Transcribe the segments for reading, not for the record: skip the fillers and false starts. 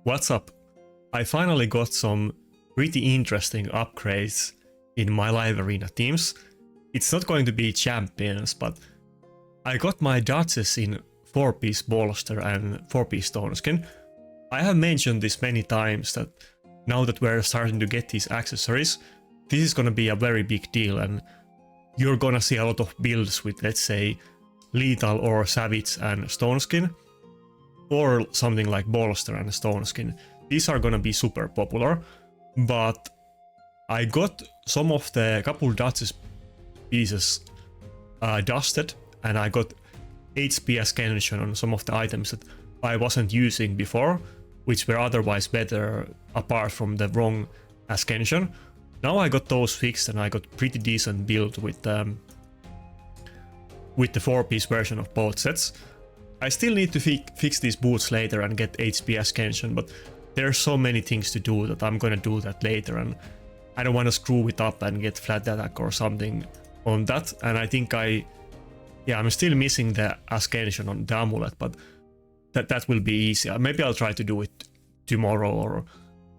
What's up? I finally got some pretty interesting upgrades in my live arena teams. It's not going to be champions, but I got my Duchess in 4-piece bolster and 4-piece Stoneskin. I have mentioned this many times that now that we're starting to get these accessories, this is gonna be a very big deal and you're gonna see a lot of builds with, let's say, lethal or savage and Stoneskin, or something like bolster and Stoneskin. These are gonna be super popular, but I got some of the couple Duchess pieces dusted, and I got HP ascension on some of the items that I wasn't using before, which were otherwise better apart from the wrong ascension. Now I got those fixed and I got pretty decent build with the 4-piece version of both sets. I still need to fix these boots later and get HP ascension, but there's so many things to do that I'm gonna do that later, and I don't want to screw it up and get flat attack or something on that. And I think I'm still missing the ascension on the amulet, but that will be easy. Maybe I'll try to do it tomorrow or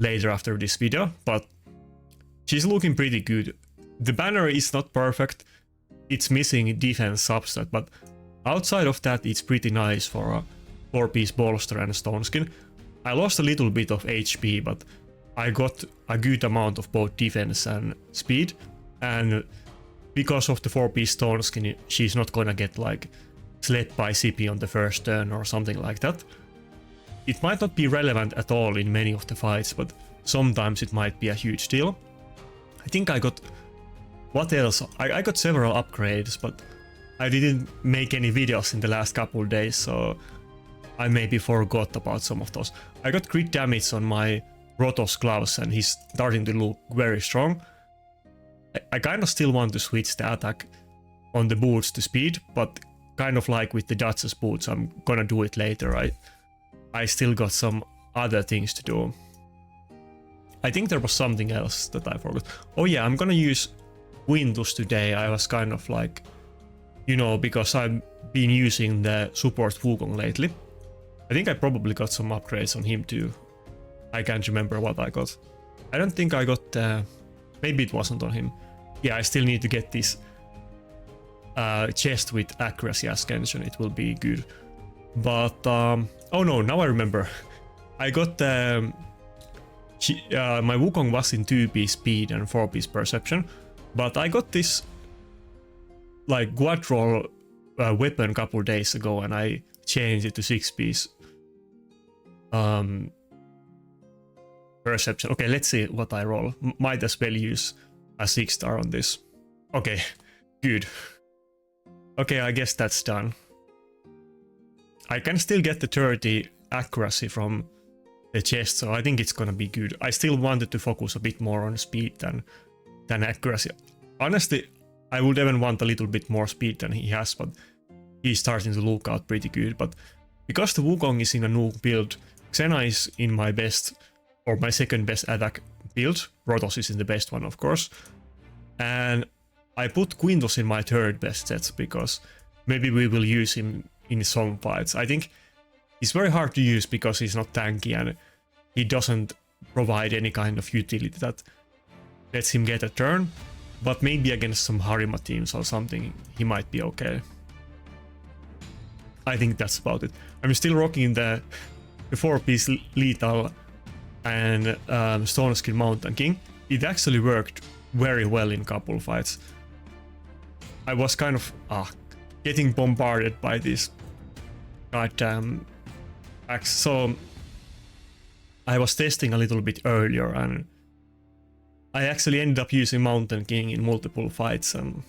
later after this video, but she's looking pretty good. The banner is not perfect, it's missing defense substat, but outside of that it's pretty nice for a 4-piece bolster and Stoneskin. I lost a little bit of HP, but I got a good amount of both defense and speed, and because of the 4-piece Stoneskin, she's not gonna get like slept by CP on the first turn or something like that. It might not be relevant at all in many of the fights, but sometimes it might be a huge deal. I think I got... What else? I got several upgrades, but I didn't make any videos in the last couple of days, so I maybe forgot about some of those. I got crit damage on my Rotos gloves and he's starting to look very strong. I kind of still want to switch the attack on the boots to speed, but kind of like with the Duchess boots, I'm gonna do it later. I still got some other things to do. I think there was something else that I forgot. Oh yeah, I'm gonna use Windows today. I was kind of like, you know, because I've been using the support Wukong lately. I think I probably got some upgrades on him too. I can't remember what I got. I don't think I got... maybe it wasn't on him. Yeah, I still need to get this chest with accuracy ascension. It will be good. But... oh no, now I remember. I got... my Wukong was in 2-piece speed and 4-piece perception. But I got this like quad roll weapon a couple days ago and I changed it to 6-piece perception. Okay, let's see what I roll. Might as well use a 6-star on this. Okay, good. Okay, I guess that's done. I can still get the 30 accuracy from the chest, so I think it's gonna be good. I still wanted to focus a bit more on speed than accuracy. Honestly, I would even want a little bit more speed than he has, but he's starting to look out pretty good. But because the Wukong is in a nuke build, Xena is in my best, or my second best attack build. Rotos is in the best one, of course. And I put Quintus in my third best set because maybe we will use him in some fights. I think he's very hard to use because he's not tanky and he doesn't provide any kind of utility that lets him get a turn. But maybe against some Harima teams or something, he might be okay. I think that's about it. I'm still rocking the 4-piece lethal and Stoneskin Mountain King. It actually worked very well in couple fights. I was kind of getting bombarded by this goddamn axe, so I was testing a little bit earlier and I actually ended up using Mountain King in multiple fights, and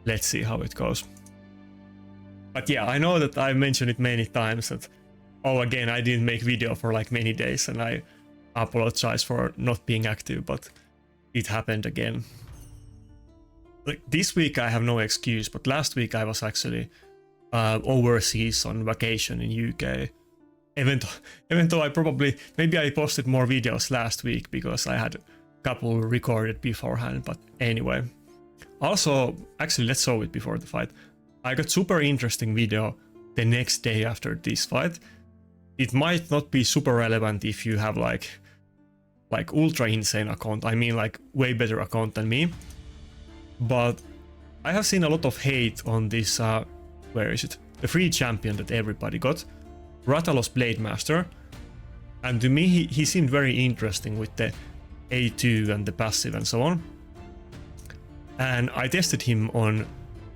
let's see how it goes. But yeah, I know that I mentioned it many times that, oh, again, I didn't make video for like many days and I apologize for not being active, but it happened again. Like this week I have no excuse, but last week I was actually overseas on vacation in UK. Even though maybe I posted more videos last week because I had couple recorded beforehand, but anyway. Also, actually, let's show it before the fight. I got super interesting video the next day after this fight. it might not be super relevant if you have like ultra insane account. I mean like way better account than me. But I have seen a lot of hate on this, where is it? The free champion that everybody got, Ratalos Blade Master. And to me, he seemed very interesting with the A2 and the passive and so on. And I tested him on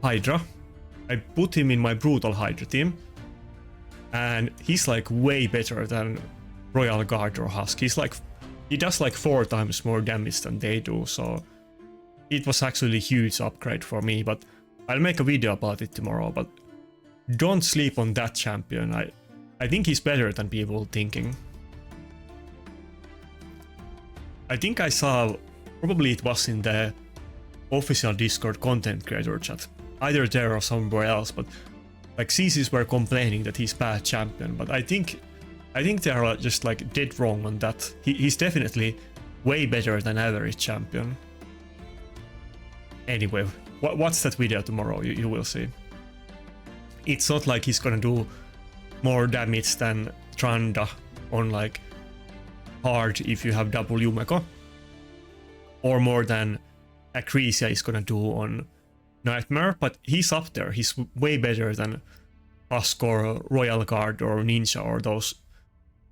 Hydra. I put him in my Brutal Hydra team. And he's like way better than Royal Guard or Husk. He does like 4 times more damage than they do, so it was actually a huge upgrade for me, but I'll make a video about it tomorrow. But don't sleep on that champion. I think he's better than people thinking. I think I saw, probably it was in the official Discord content creator chat, either there or somewhere else, but like CCs were complaining that he's bad champion, but I think they are just like dead wrong on that. He's definitely way better than average champion. Anyway, watch that video tomorrow, you will see. It's not like he's gonna do more damage than Tranda on like hard if you have double Yumeko, or more than Acresia is gonna do on Nightmare, but he's up there. He's way better than Husk or Royal Guard or Ninja or those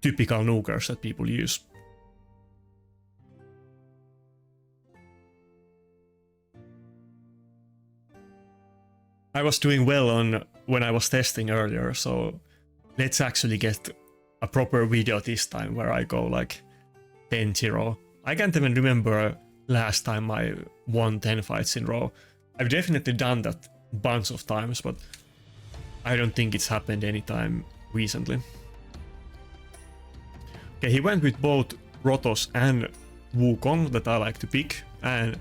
typical nukers that people use. I was doing well on when I was testing earlier, so let's actually get a proper video this time where I go like 10-0. I can't even remember last time I won 10 fights in a row. I've definitely done that a bunch of times, but I don't think it's happened anytime recently. Okay, he went with both Rotos and Wukong that I like to pick, and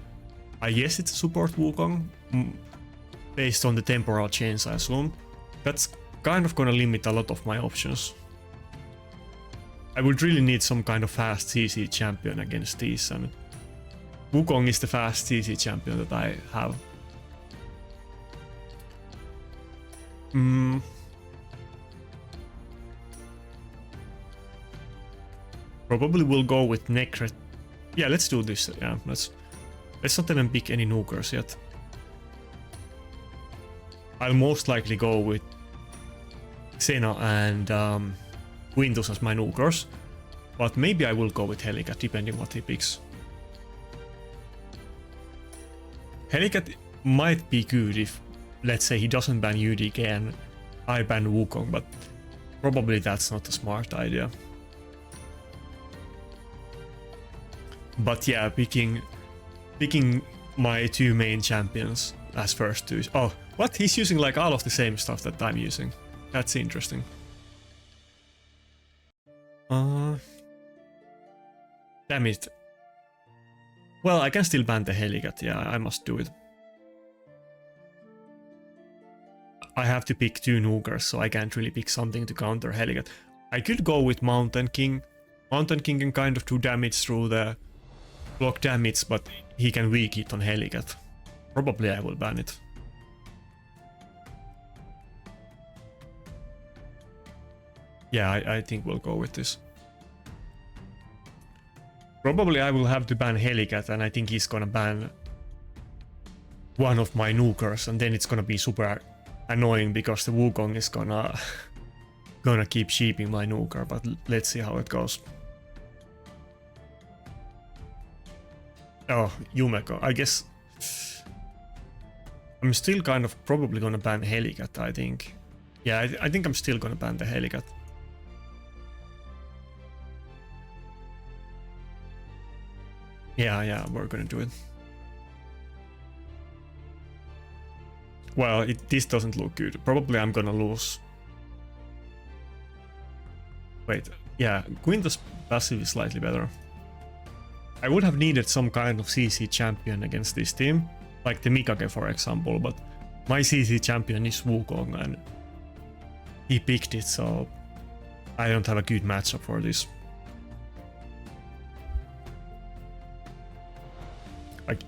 I guess it's a support Wukong, based on the temporal chains I assume. That's kind of gonna limit a lot of my options. I would really need some kind of fast CC champion against these, and Wukong is the fast CC champion that I have. Probably will go with Nakarada. Yeah, let's do this. Yeah, let's not even pick any nukers yet. I'll most likely go with Xena and Quintus as my nukers, but maybe I will go with Helicat depending what he picks. Helicat might be good if, let's say, he doesn't ban UDK and I ban Wukong, but probably that's not a smart idea. But yeah, picking my 2 main champions as first 2. Oh, what? He's using like all of the same stuff that I'm using. That's interesting. Damn it. Well, I can still ban the Helicat. Yeah, I must do it. I have to pick 2 nukers, so I can't really pick something to counter Helicat. I could go with Mountain King. Mountain King can kind of do damage through the block damage, but he can weak it on Helicat. Probably I will ban it. Yeah, I think we'll go with this. Probably I will have to ban Helicat, and I think he's gonna ban one of my nukers, and then it's gonna be super annoying because the Wukong is gonna keep sheeping my nuker, but let's see how it goes. Oh, Yumeko. I guess I'm still kind of probably gonna ban Helicat, I think. Yeah, I think I'm still gonna ban the Helicat. Yeah, we're gonna do it. Well, this doesn't look good. Probably I'm gonna lose. Wait, yeah, Quintus passive is slightly better. I would have needed some kind of CC champion against this team, like the Mikage for example, but my CC champion is Wukong and he picked it, so I don't have a good matchup for this. Like,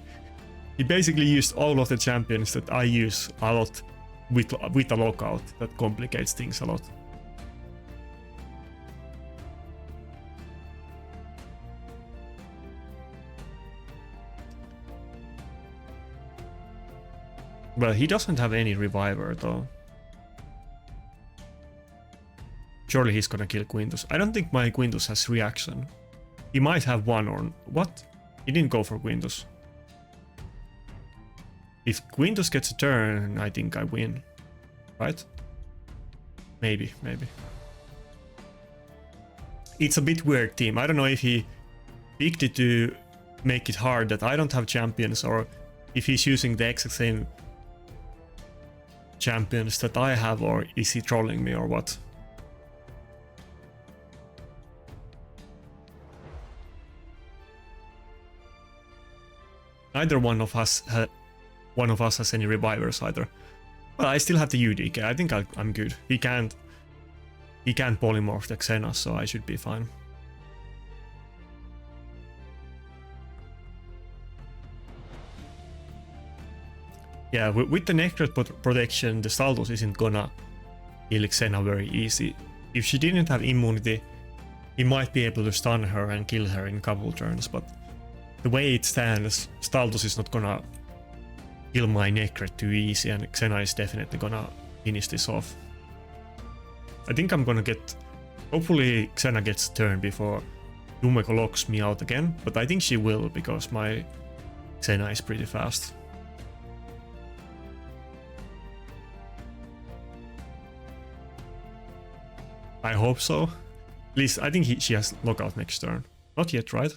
he basically used all of the champions that I use a lot with a lockout. That complicates things a lot. Well, he doesn't have any reviver though. Surely he's gonna kill Quintus. I don't think my Quintus has reaction. He might have one or... What? He didn't go for Quintus. If Quintus gets a turn, I think I win. Right? Maybe. It's a bit weird team. I don't know if he picked it to make it hard that I don't have champions, or if he's using the exact same champions that I have, or is he trolling me or what? Neither one of us has any revivers either. Well, I still have the UDK. I think I'm good. He can't polymorph the Xena, so I should be fine. Yeah, with the Necret protection, the Staldos isn't gonna kill Xena very easy. If she didn't have immunity, he might be able to stun her and kill her in a couple turns, but the way it stands, Staldos is not gonna kill my Necret too easy, and Xena is definitely gonna finish this off. I think I'm gonna get... Hopefully Xena gets a turn before Yumeko locks me out again, but I think she will, because my Xena is pretty fast. I hope so. At least I think she has lockout next turn. Not yet, right?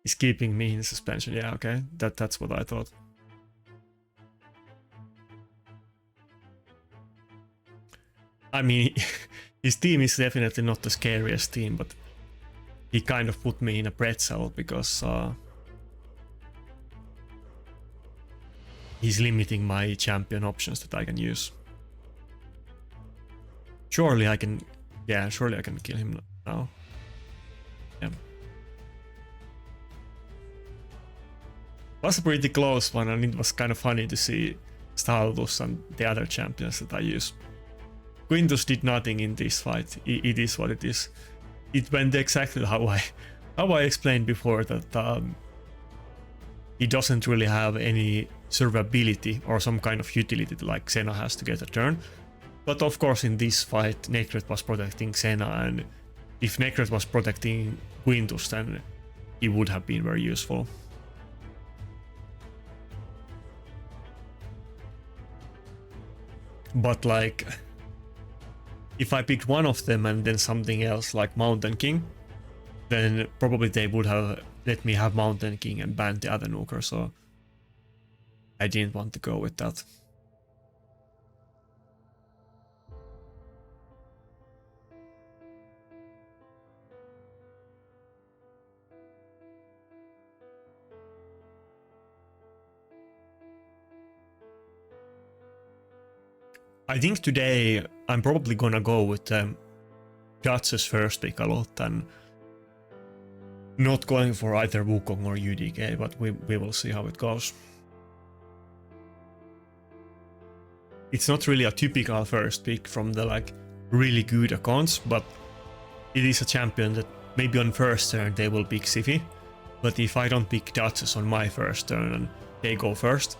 He's keeping me in suspension. Yeah, okay. That's what I thought. I mean, his team is definitely not the scariest team, but he kind of put me in a pretzel because he's limiting my champion options that I can use. Surely I can... Yeah, surely I can kill him now. Yeah. Was a pretty close one, and it was kind of funny to see Staldos and the other champions that I use. Quintus did nothing in this fight. It is what it is. It went exactly how I explained before, that he doesn't really have any survivability or some kind of utility like Xena has to get a turn. But of course in this fight Necret was protecting Xena, and if Necret was protecting Quintus, then he would have been very useful. But like, if I picked one of them and then something else like Mountain King, then probably they would have let me have Mountain King and banned the other nuker, so I didn't want to go with that. I think today I'm probably gonna go with Duchess first pick a lot, and not going for either Wukong or UDK, but we will see how it goes. It's not really a typical first pick from the like really good accounts, but it is a champion that maybe on first turn they will pick Siphi, but if I don't pick Duchess on my first turn and they go first,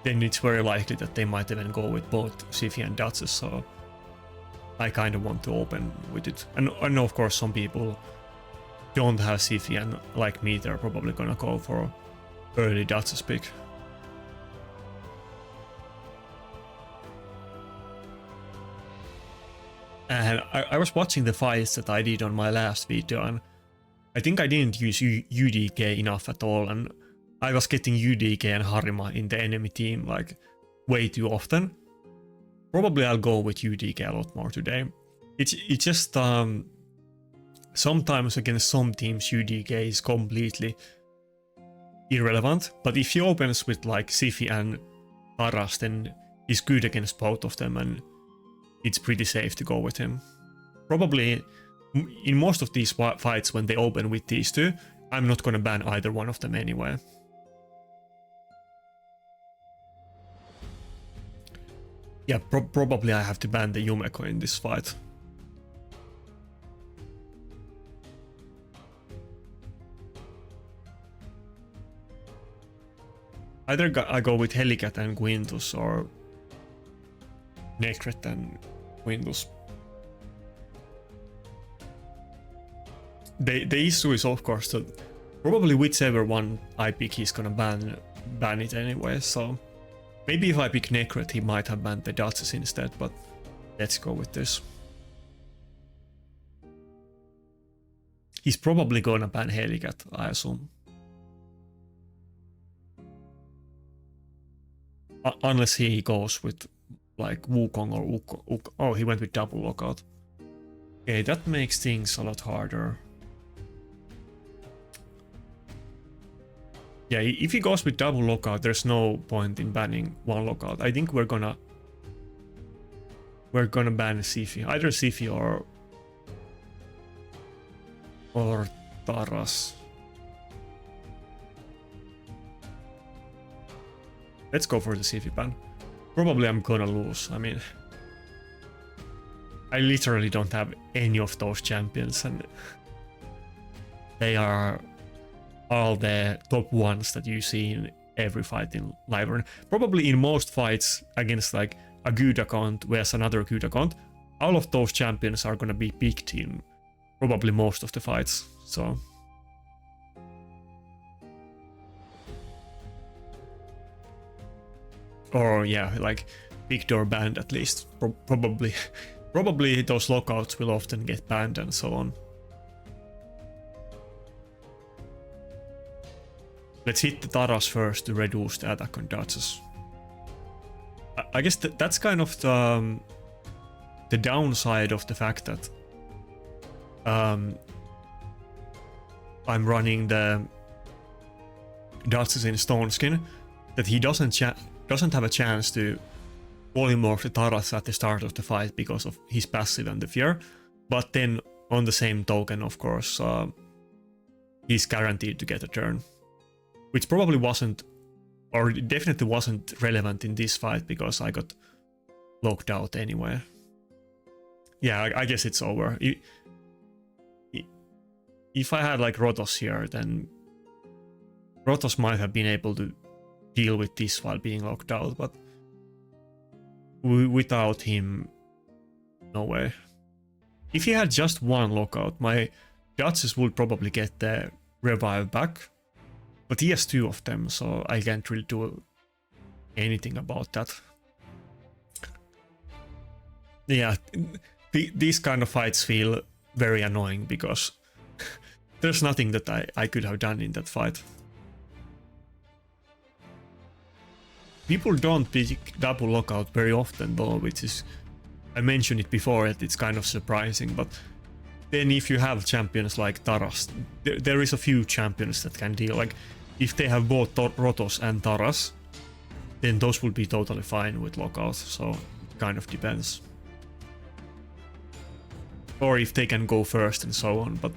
then it's very likely that they might even go with both Siphi and Duchess, so I kind of want to open with it. And I know of course some people don't have Siphi, and like me they're probably gonna go for early Duchess pick. And I was watching the fights that I did on my last video, and I think I didn't use UDK enough at all, and I was getting UDK and Harima in the enemy team like way too often. Probably I'll go with UDK a lot more today. It's just sometimes against some teams UDK is completely irrelevant, but if he opens with like Siphi and Aras, then he's good against both of them, and it's pretty safe to go with him. Probably in most of these fights when they open with these two, I'm not gonna ban either one of them anyway. Yeah, probably I have to ban the Yumeko in this fight. Either I go with Helicat and Quintus or Necret and Quintus. The issue is of course that probably whichever one I pick he's gonna ban it anyway, so maybe if I pick Necret he might have banned the Duchess instead, but let's go with this. He's probably gonna ban Helicat, I assume. Unless he goes with like Wukong or Wukong. Oh, he went with double lockout. Okay, that makes things a lot harder. Yeah, if he goes with double lockout, there's no point in banning one lockout. I think we're gonna ban Siphi. Either Siphi or Taras. Let's go for the Siphi ban. Probably I'm gonna lose. I mean, I literally don't have any of those champions, and they are all the top ones that you see in every fight in Live. Probably in most fights against like a good account versus another good account, all of those champions are gonna be picked in probably most of the fights. So or yeah, like picked or banned at least. Probably those lockouts will often get banned and so on. Let's hit the Taras first to reduce the attack on Duchess. I guess that's kind of the downside of the fact that I'm running the Duchess in Stoneskin, that he doesn't have a chance to polymorph the Taras at the start of the fight because of his passive and the fear, but then on the same token, of course, he's guaranteed to get a turn. Which probably wasn't, or definitely wasn't relevant in this fight because I got locked out anyway. Yeah, I guess it's over. If I had like Rotos here, then Rotos might have been able to deal with this while being locked out, but without him, no way. If he had just one lockout, my Duchess would probably get the revive back. But he has two of them, so I can't really do anything about that. Yeah, these kind of fights feel very annoying because there's nothing that I could have done in that fight. People don't pick double lockout very often though, which is, I mentioned it before, that it's kind of surprising, but then if you have champions like Taras, there is a few champions that can deal, like if they have both Rotos and Taras, then those will be totally fine with lockout, so it kind of depends. Or if they can go first and so on, but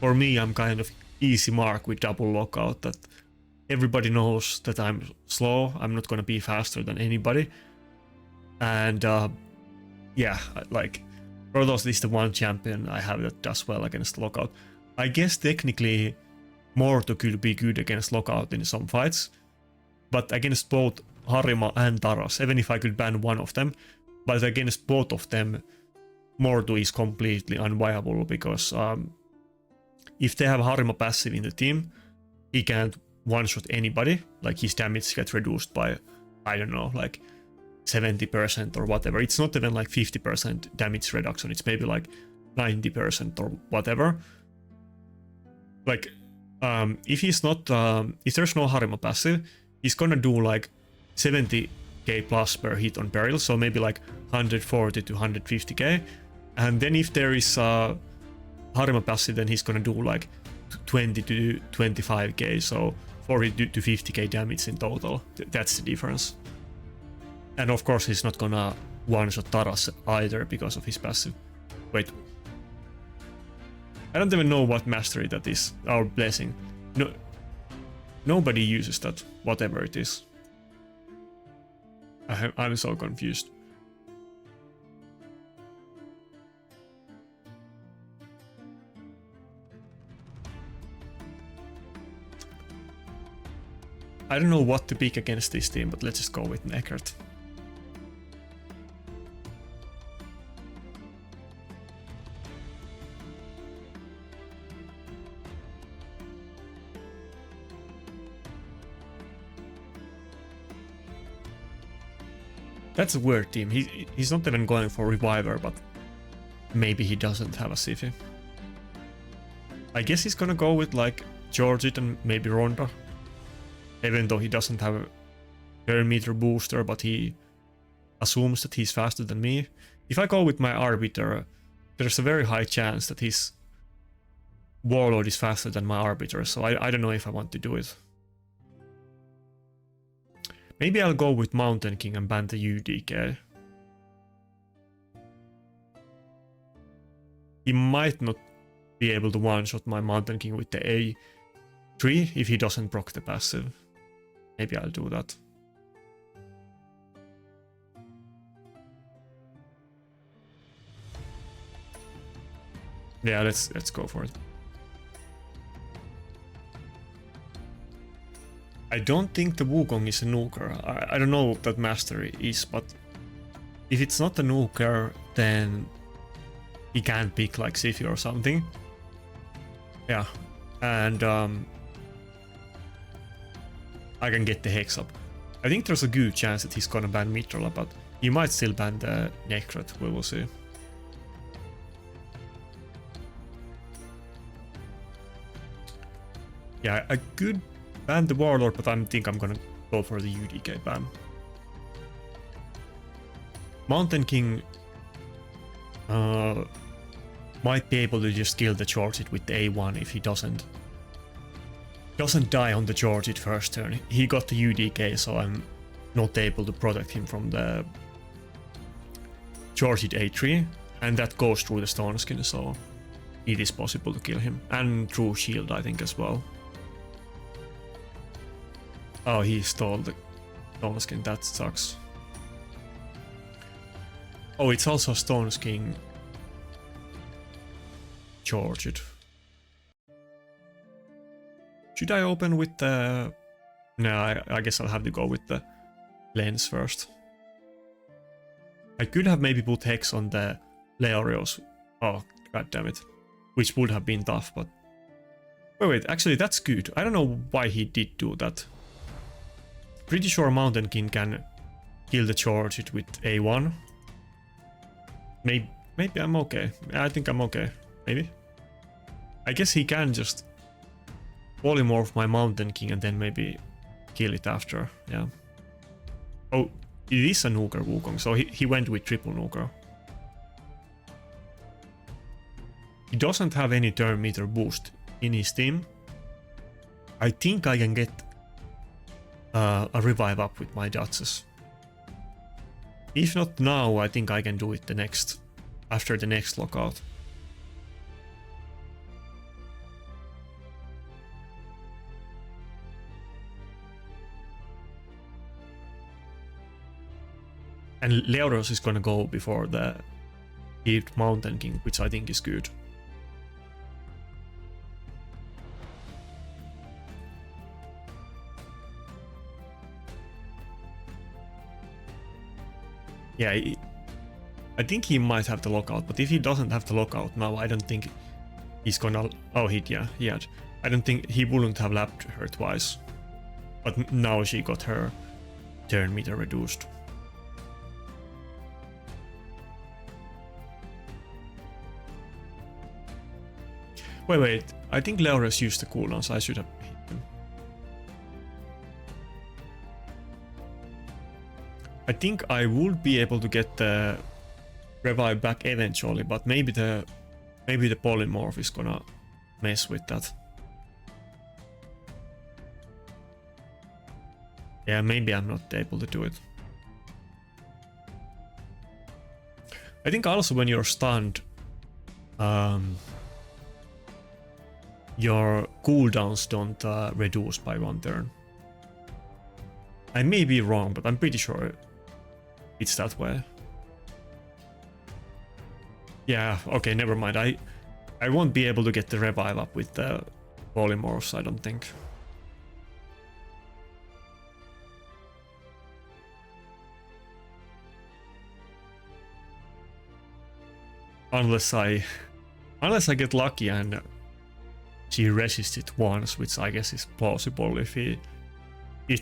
for me I'm kind of easy mark with double lockout, that everybody knows that I'm slow, I'm not gonna be faster than anybody. And yeah, like Rotos is the one champion I have that does well against lockout. I guess technically Morto could be good against lockout in some fights, but against both Harima and Taras, even if I could ban one of them, but against both of them, Morto is completely unviable because if they have Harima passive in the team, he can't one-shot anybody, like his damage gets reduced by, I don't know, like 70% or whatever. It's not even like 50% damage reduction, it's maybe like 90% or whatever. Like, if he's not, if there's no Harima passive, he's gonna do like 70k plus per hit on peril, so maybe like 140 to 150k. And then if there is Harima passive, then he's gonna do like 20 to 25k, so 40 to 50k damage in total. That's the difference. And of course he's not gonna one-shot Taras either because of his passive. Wait. I don't even know what mastery that is. Our blessing. No, nobody uses that, whatever it is. I'm so confused. I don't know what to pick against this team, but let's just go with Nakarada. That's a weird team. He's not even going for Reviver, but maybe he doesn't have a Siphi. I guess he's gonna go with like Georgit and maybe Ronda. Even though he doesn't have a turn meter booster, but he assumes that he's faster than me. If I go with my Arbiter, there's a very high chance that his Warlord is faster than my Arbiter, so I don't know if I want to do it. Maybe I'll go with Mountain King and ban the UDK. He might not be able to one-shot my Mountain King with the A3 if he doesn't proc the passive. Maybe I'll do that. Yeah, let's go for it. I don't think the Wukong is a nuker. I don't know what that mastery is, but if it's not a nuker, then he can pick like Siphi or something. Yeah, and I can get the Hex up. I think there's a good chance that he's gonna ban Mitrola, but he might still ban the Nakarada. We will see. Yeah, I could ban the Warlord, but I think I'm gonna go for the UDK ban. Mountain King might be able to just kill the Georgit with the A1 if he doesn't die on the Georgit first turn. He got the UDK, so I'm not able to protect him from the Georgit A3, and that goes through the Stoneskin, so it is possible to kill him. And through shield, I think, as well. Oh, he stole the Stoneskin, that sucks. Oh, it's also Stoneskin Georgit. Should I open with the... No, I guess I'll have to go with the lens first. I could have maybe put Hex on the Leorios. Oh, god damn it. Which would have been tough, but... Wait, actually that's good. I don't know why he did do that. Pretty sure Mountain King can kill the Georgit with A1. Maybe I'm okay. I think I'm okay. Maybe. I guess he can just polymorph my Mountain King and then maybe kill it after. Yeah. Oh, it is a nuker Wukong, so he went with triple nuker. He doesn't have any turn meter boost in his team. I think I can get a revive up with my Duchess. If not now, I think I can do it after the next lockout. And Leoros is gonna go before the Heaved Mountain King, which I think is good. Yeah, I think he might have the lockout, but if he doesn't have the lockout now, I don't think he's gonna... Oh, he had. I don't think he wouldn't have lapped her twice. But now she got her turn meter reduced. Wait, I think Leoris used the cooldown, so I should have hit him. I think I would be able to get the revive back eventually, but maybe the polymorph is gonna mess with that. Yeah, maybe I'm not able to do it. I think also when you're stunned, your cooldowns don't reduce by one turn. I may be wrong, but I'm pretty sure it's that way. Yeah, okay, never mind. I won't be able to get the revive up with the polymorphs, I don't think. Unless I get lucky and she resists it once, which I guess is plausible if the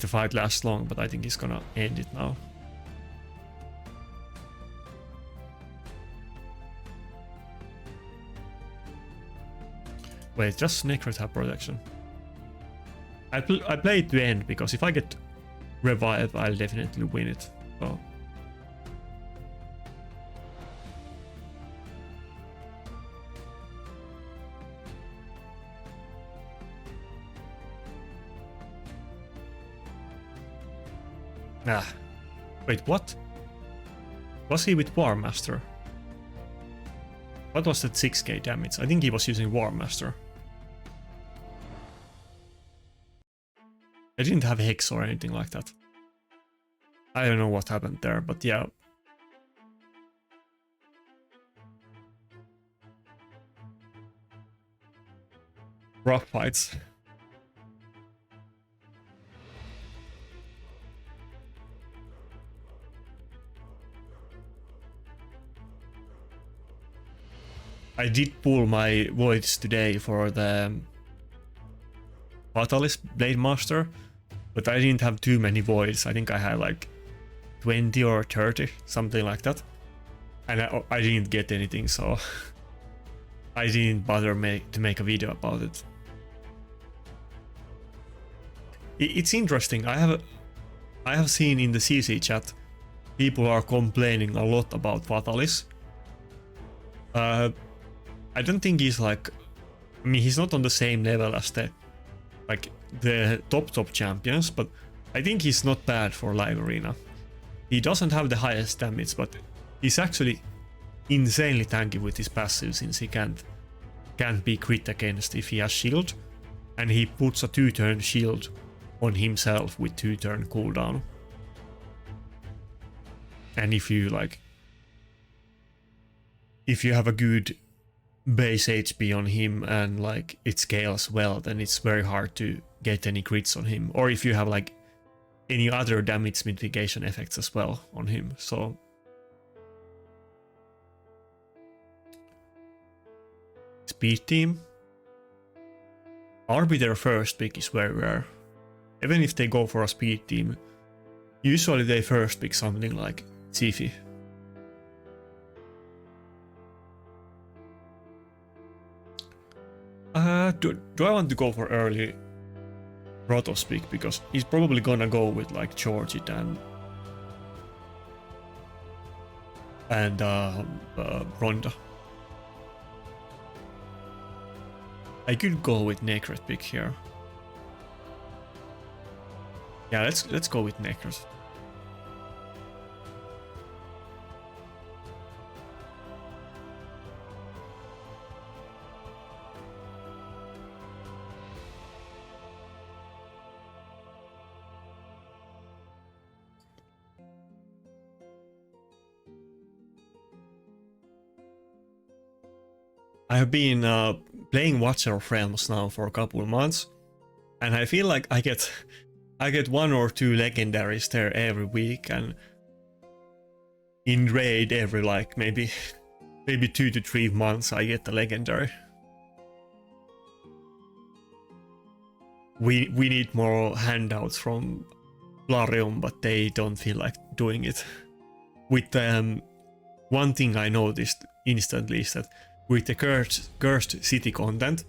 fight lasts long, but I think he's gonna end it now. Wait, just Necrot have protection. I play it to end because if I get revive, I'll definitely win it. So. Ah, wait, what? Was he with War Master? What was that 6k damage? I think he was using War Master. I didn't have Hex or anything like that. I don't know what happened there, but yeah. Rough fights. I did pull my voids today for the Fatalist Blade Master, but I didn't have too many voids. I think I had like 20 or 30, something like that. And I didn't get anything, so I didn't bother to make a video about it. It's interesting. I have seen in the CC chat people are complaining a lot about Fatalis. I don't think he's like, I mean, he's not on the same level as the top champions, but I think he's not bad for live arena. He doesn't have the highest damage, but he's actually insanely tanky with his passive since he can't be crit against if he has shield, and he puts a 2-turn shield on himself with 2-turn cooldown. And if you have a good base HP on him and like it scales well, then it's very hard to get any crits on him, or if you have like any other damage mitigation effects as well on him. So speed team, Arbiter first pick is very rare. Even if they go for a speed team, usually they first pick something like Tiffy. Do I want to go for early Protoss pick? Because he's probably gonna go with like Georgit and Ronda. I could go with Necrot pick here. Yeah, let's go with Necrot. I have been playing Watcher of Realms now for a couple of months, and I feel like I get 1 or 2 legendaries there every week, and in raid every like maybe 2 to 3 months I get the legendary. We need more handouts from Larium, but they don't feel like doing it. With one thing I noticed instantly is that with the cursed city content,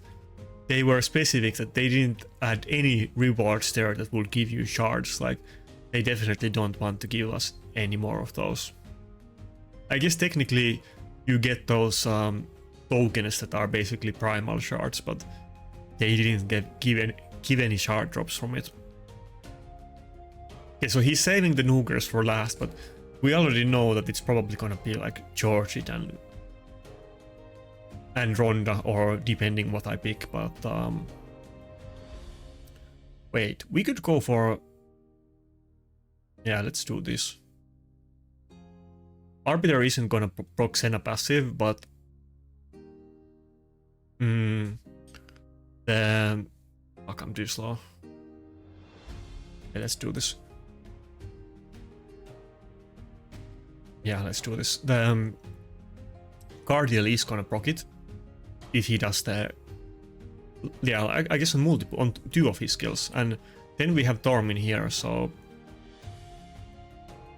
they were specific that they didn't add any rewards there that will give you shards. Like, they definitely don't want to give us any more of those. I guess technically you get those tokens that are basically primal shards, but they didn't give any shard drops from it. Okay, so he's saving the Nugers for last, but we already know that it's probably gonna be like Georgit and Ronda, or depending what I pick, but wait, we could go for, yeah, let's do this. Arbiter isn't gonna proc Senna passive, but fuck, I'm too slow. Okay, let's do this. Yeah, let's do this. Cardiel is gonna proc it if he does the, yeah, I guess on multiple, on 2 of his skills, and then we have Tormin here, so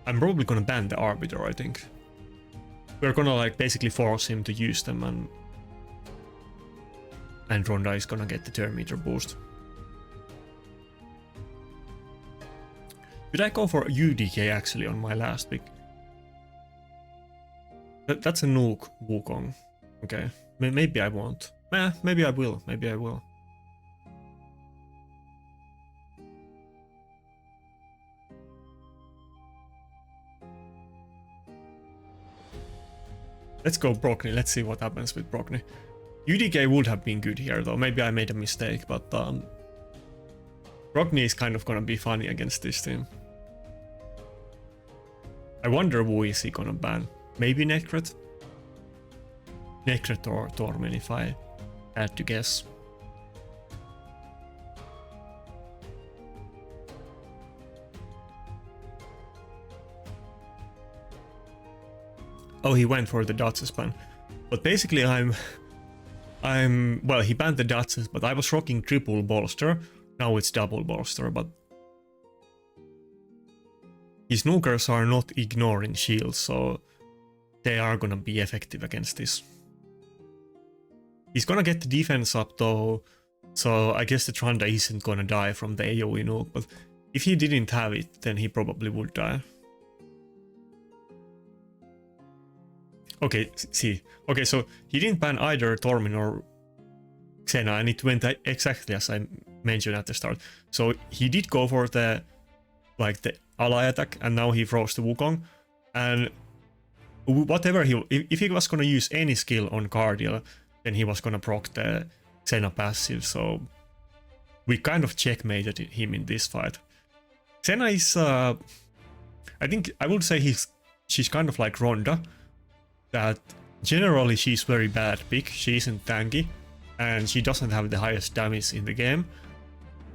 I'm probably gonna ban the Arbiter, I think. We're gonna like basically force him to use them, and Ronda is gonna get the turn meter boost. Should I go for UDK actually on my last pick? That's a nuke Wukong. Okay, maybe I won't. Maybe I will, maybe I will. Let's go Brockney, let's see what happens with Brockney. UDK would have been good here though, maybe I made a mistake, but Brockney is kind of gonna be funny against this team. I wonder who is he gonna ban? Maybe Nekret? Nekret or Tormin if I had to guess. Oh, he went for the Duchess ban. But basically I'm well, he banned the Duchess, but I was rocking triple bolster. Now it's double bolster, but his nukers are not ignoring shields, so they are gonna be effective against this. He's gonna get the defense up though, so I guess the Tranda isn't gonna die from the AoE nuke, but if he didn't have it, then he probably would die. Okay, see. Okay, so he didn't ban either Tormin or Xena, and it went exactly as I mentioned at the start. So he did go for the ally attack, and now he froze the Wukong. And whatever if he was gonna use any skill on Cardiel, then he was gonna proc the Xena passive. So we kind of checkmated him in this fight. Xena is, I think I would say she's kind of like Ronda. That generally she's very bad pick, she isn't tanky, and she doesn't have the highest damage in the game.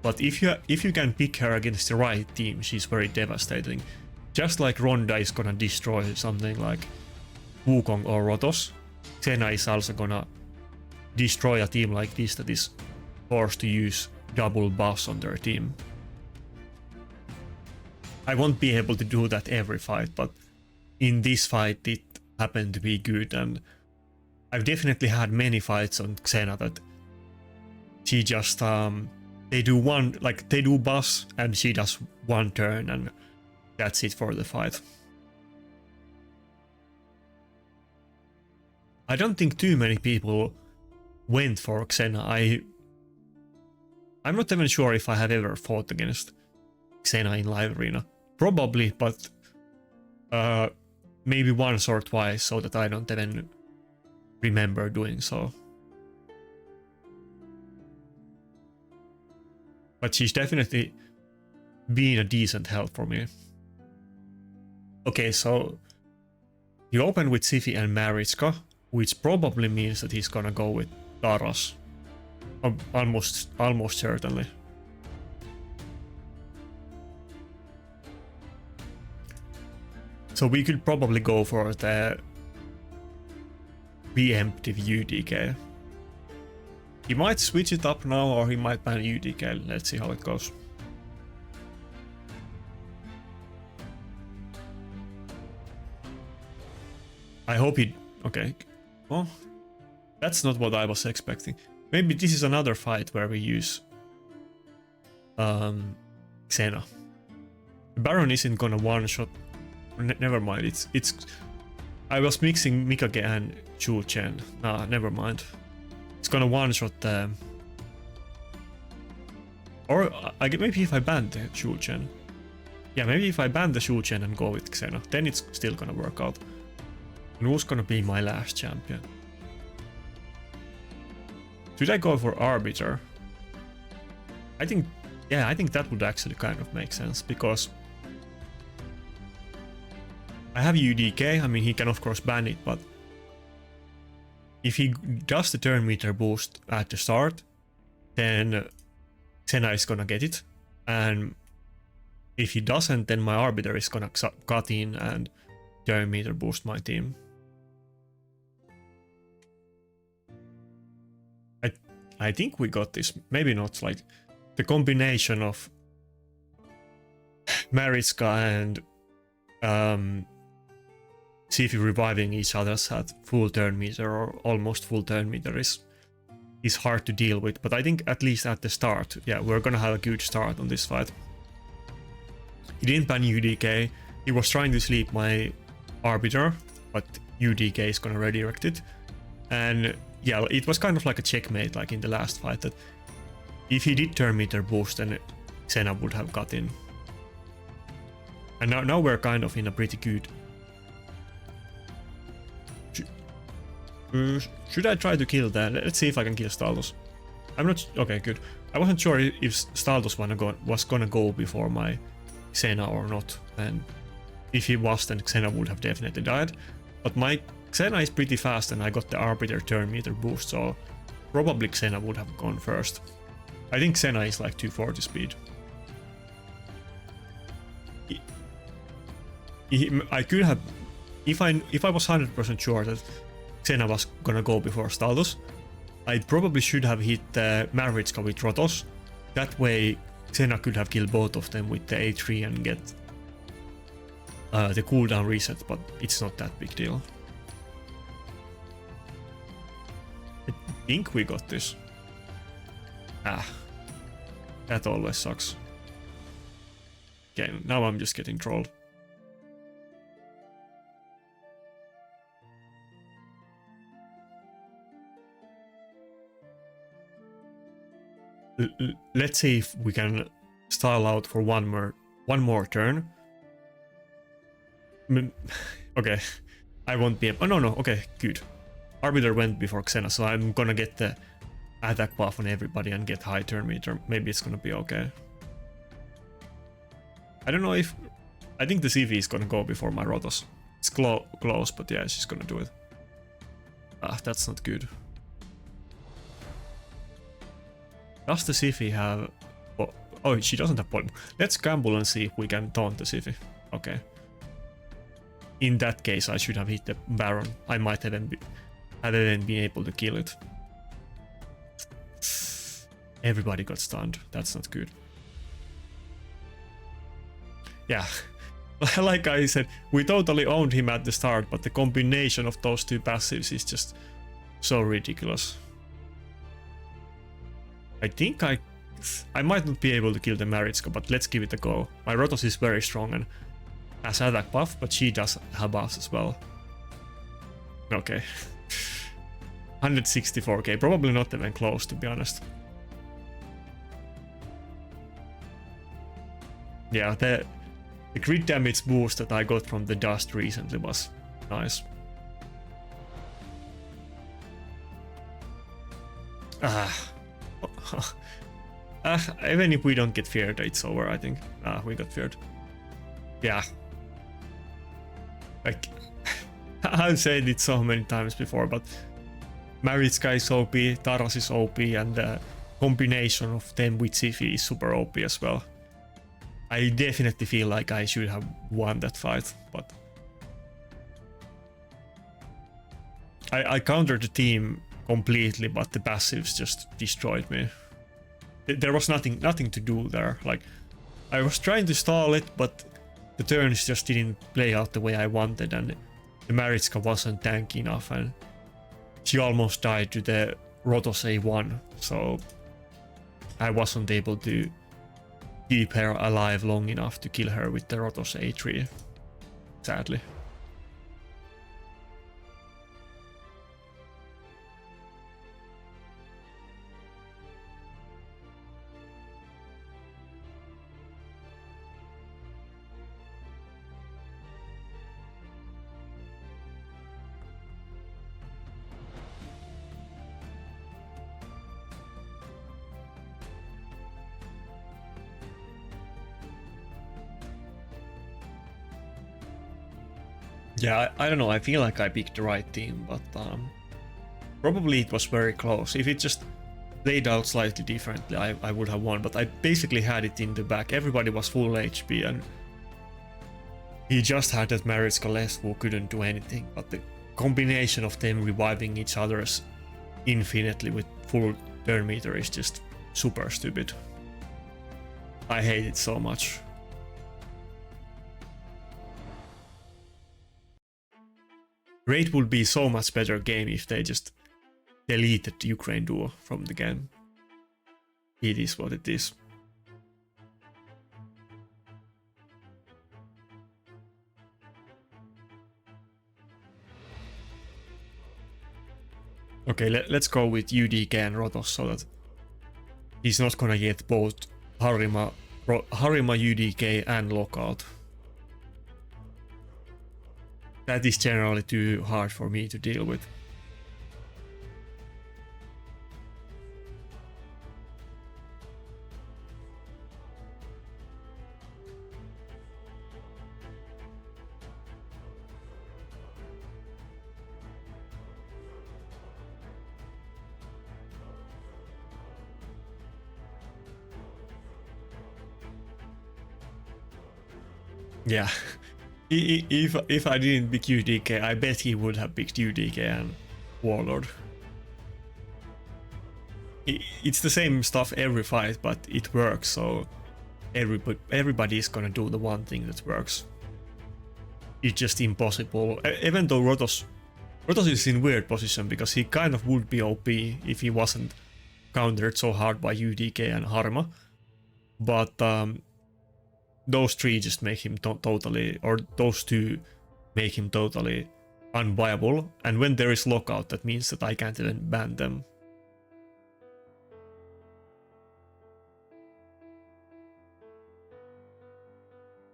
But if you can pick her against the right team, she's very devastating. Just like Ronda is gonna destroy something like Wukong or Rotos, Xena is also gonna destroy a team like this that is forced to use double buffs on their team. I won't be able to do that every fight, but in this fight it happened to be good, and I've definitely had many fights on Xena that she just they do buffs and she does one turn and that's it for the fight. I don't think too many people went for Xena. I'm not even sure if I have ever fought against Xena in live arena. Probably, but maybe once or twice, so that I don't even remember doing so. But she's definitely been a decent help for me. Okay, so he opened with Siphi and Mariska, which probably means that he's gonna go with Taras. Almost certainly. So we could probably go for the preemptive UDK. He might switch it up now, or he might ban UDK. Let's see how it goes. I hope he... Okay. Well, that's not what I was expecting. Maybe this is another fight where we use Xena. Baron isn't gonna one-shot. Never mind, it's I was mixing Mikage and Chu Chen. Nah, never mind. It's gonna one-shot the... Or maybe if I ban the Chu Chen. Yeah, maybe if I ban the Chu Chen and go with Xena, then it's still gonna work out. And who's gonna be my last champion? Should I go for Arbiter? I think that would actually kind of make sense, because I have UDK, I mean he can of course ban it, but if he does the turn meter boost at the start, then Xena is gonna get it, and if he doesn't, then my Arbiter is gonna cut in and turn meter boost my team. I think we got this. Maybe not. Like the combination of Mariska and Sifi reviving each other's at full turn meter or almost full turn meter is hard to deal with. But I think at least at the start, yeah, we're gonna have a good start on this fight. He didn't ban UDK. He was trying to sleep my Arbiter, but UDK is gonna redirect it. And yeah, it was kind of like a checkmate, like in the last fight, that if he did turn meter boost, then Xena would have got in. And now we're kind of in a pretty good... Should I try to kill that? Let's see if I can kill Staldos. I'm not... Okay, good. I wasn't sure if Staldos was gonna go before my Xena or not. And if he was, then Xena would have definitely died. But my Xena is pretty fast and I got the Arbiter turn meter boost, so probably Xena would have gone first. I think Xena is like 240 speed. I could have... If I was 100% sure that Xena was gonna go before Staldos, I probably should have hit Maritska with Rotos. That way Xena could have killed both of them with the A3 and get the cooldown reset, but it's not that big deal. I think we got this. Ah, that always sucks. Okay, now I'm just getting trolled. Let's see if we can stall out for one more turn. Okay, I won't be able... Oh, no, okay, good. Arbiter went before Xena, so I'm gonna get the attack buff on everybody and get high turn meter. Maybe it's gonna be okay. I don't know if... I think the CV is gonna go before my Rotos. It's close, but yeah, she's gonna do it. Ah, that's not good. Does the Sifi have... Oh, she doesn't have polymorph. Let's gamble and see if we can taunt the Sifi. Okay. In that case, I should have hit the Baron. I might have then been able to kill it. Everybody got stunned. That's not good. Yeah. Like I said, we totally owned him at the start, but the combination of those two passives is just so ridiculous. I think I might not be able to kill the Maritska, but let's give it a go. My Rotos is very strong and has attack buff, but she does have buffs as well. Okay. 164k, probably not even close, to be honest. Yeah, the crit damage boost that I got from the dust recently was nice. Even if we don't get feared, it's over, I think. We got feared. Yeah. Like, I've said it so many times before, but Maritska is OP, Taras is OP, and the combination of them with Sifi is super OP as well. I definitely feel like I should have won that fight, but I countered the team completely, but the passives just destroyed me. There was nothing to do there. Like, I was trying to stall it, but the turns just didn't play out the way I wanted, and the Maritska wasn't tanky enough, and she almost died to the Rotos A1, so I wasn't able to keep her alive long enough to kill her with the Rotos A3, sadly. Yeah, I don't know, I feel like I picked the right team, but probably it was very close. If it just played out slightly differently, I would have won, but I basically had it in the back. Everybody was full HP, and he just had that Maritska left who couldn't do anything, but the combination of them reviving each other's infinitely with full turn meter is just super stupid. I hate it so much. Raid would be so much better game if they just deleted Ukraine duo from the game. It is what it is. Okay, let's go with UDK and Rotos so that he's not gonna get both Harima, UDK and Lockout. That is generally too hard for me to deal with. Yeah, if I didn't pick UDK, I bet he would have picked UDK and Warlord. It's the same stuff every fight, but it works, so everybody is gonna do the one thing that works. It's just impossible. Even though Rotos is in weird position because he kind of would be OP if he wasn't countered so hard by UDK and Harma, but those three just make him totally, or those two make him totally unviable. And when there is lockout, that means that I can't even ban them.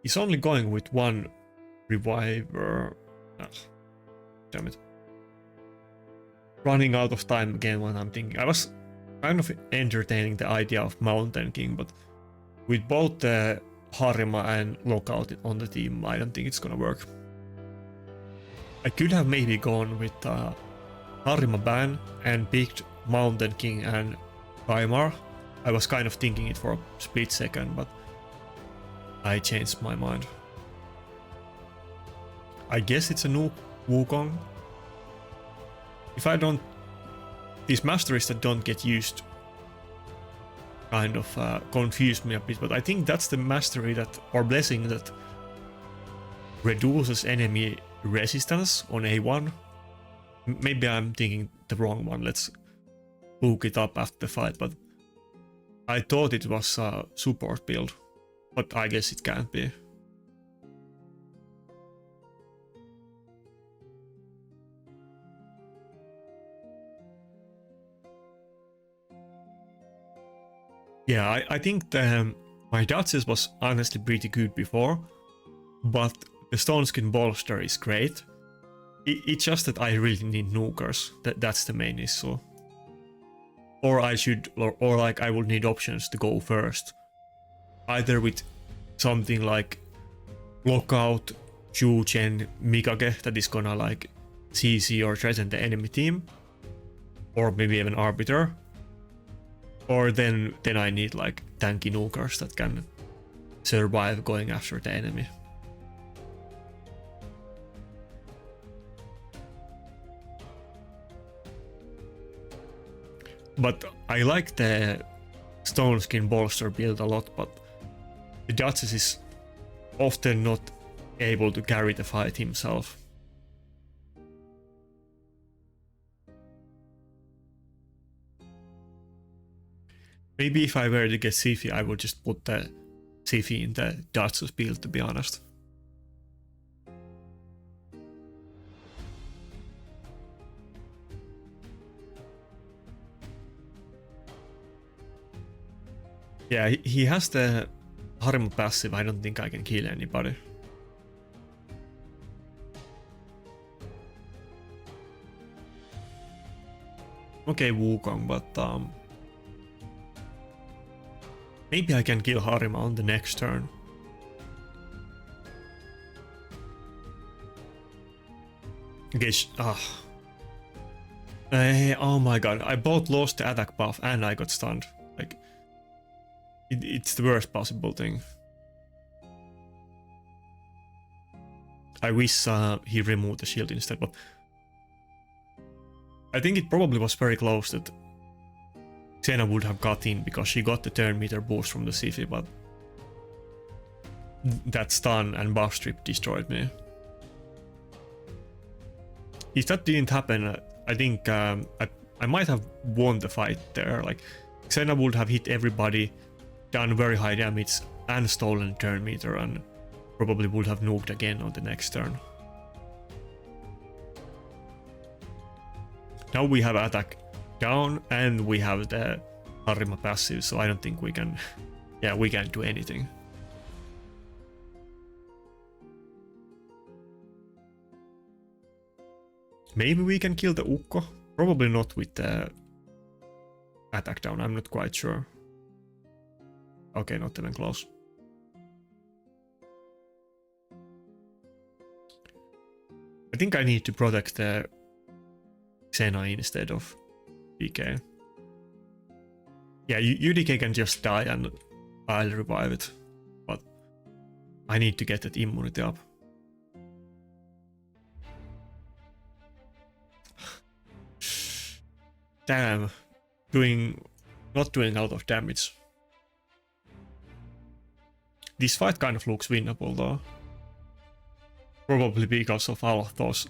He's only going with one reviver. Damn it. Running out of time again when I'm thinking. I was kind of entertaining the idea of Mountain King, but with both the Harima and Lockout on the team, I don't think it's gonna work. I could have maybe gone with Harima ban and picked Mountain King and Kaimar. I was kind of thinking it for a split second, but I changed my mind. I guess it's a new Wukong. If I don't... These masteries that don't get used kind of confused me a bit, but I think that's the mastery that, or blessing that reduces enemy resistance on A1. Maybe I'm thinking the wrong one, let's look it up after the fight, but I thought it was a support build, but I guess it can't be. Yeah, I think my Duchess was honestly pretty good before, but the Stoneskin bolster is great. It's just that I really need nukers. That's the main issue. Or I should, or like I would need options to go first. Either with something like Lockout, Chuchen, Mikage that is gonna like CC or threaten the enemy team, or maybe even Arbiter. Or then I need like tanky nukers that can survive going after the enemy. But I like the Stoneskin bolster build a lot, but the Duchess is often not able to carry the fight himself. Maybe if I were to get Sifi, I would just put the Sifi in the Duchess build, to be honest. Yeah, he has the Harima passive. I don't think I can kill anybody. Okay, Wukong, but maybe I can kill Harima on the next turn. Okay, oh my god, I both lost the attack buff and I got stunned. Like, it's the worst possible thing. I wish he removed the shield instead, but I think it probably was very close that Xena would have got in because she got the turn meter boost from the Siphi, but that stun and buff strip destroyed me. If that didn't happen, I think I might have won the fight there. Like, Xena would have hit everybody, done very high damage, and stolen turn meter, and probably would have nuked again on the next turn. Now we have attack down, and we have the Harima passive, so I don't think we can... yeah, we can't do anything. Maybe we can kill the Ukko. Probably not with the attack down, I'm not quite sure. Okay, not even close. I think I need to protect the Xena instead of DK. Yeah, UDK can just die and I'll revive it. But I need to get that immunity up. Damn, not doing a lot of damage. This fight kind of looks winnable though. Probably because of all of those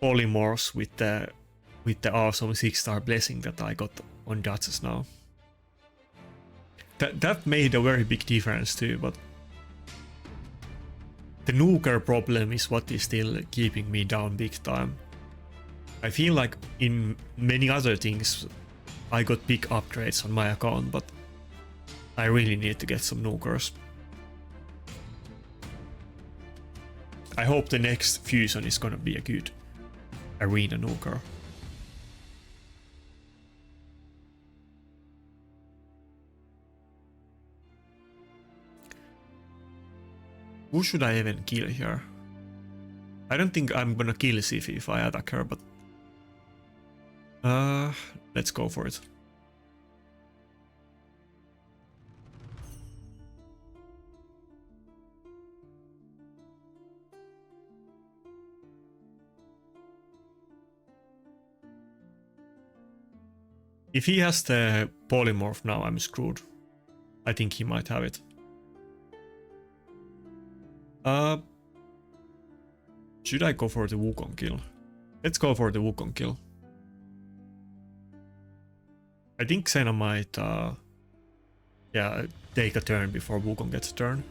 polymorphs with the awesome 6-star blessing that I got on Duchess now. That made a very big difference too, but the nuker problem is what is still keeping me down big time. I feel like in many other things I got big upgrades on my account, but I really need to get some nukers. I hope the next fusion is gonna be a good arena nuker. Who should I even kill here? I don't think I'm gonna kill Siphi if I attack her, but let's go for it. If he has the polymorph now, I'm screwed. I think he might have it. Should I go for the Wukong kill? Let's go for the Wukong kill. I think Xena might yeah, take a turn before Wukong gets a turn.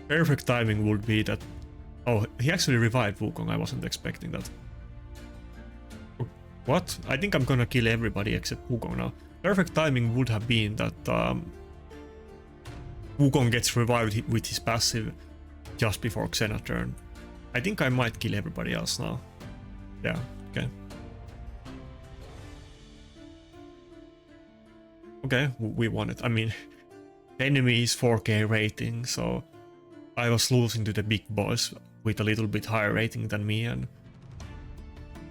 Perfect timing would be that... oh, he actually revived Wukong, I wasn't expecting that. What? I think I'm gonna kill everybody except Wukong now. Perfect timing would have been that Wukong gets revived with his passive just before Xena turn. I think I might kill everybody else now. Yeah, okay. Okay, we won it. I mean, the enemy is 4K rating, so I was losing to the big boys with a little bit higher rating than me, and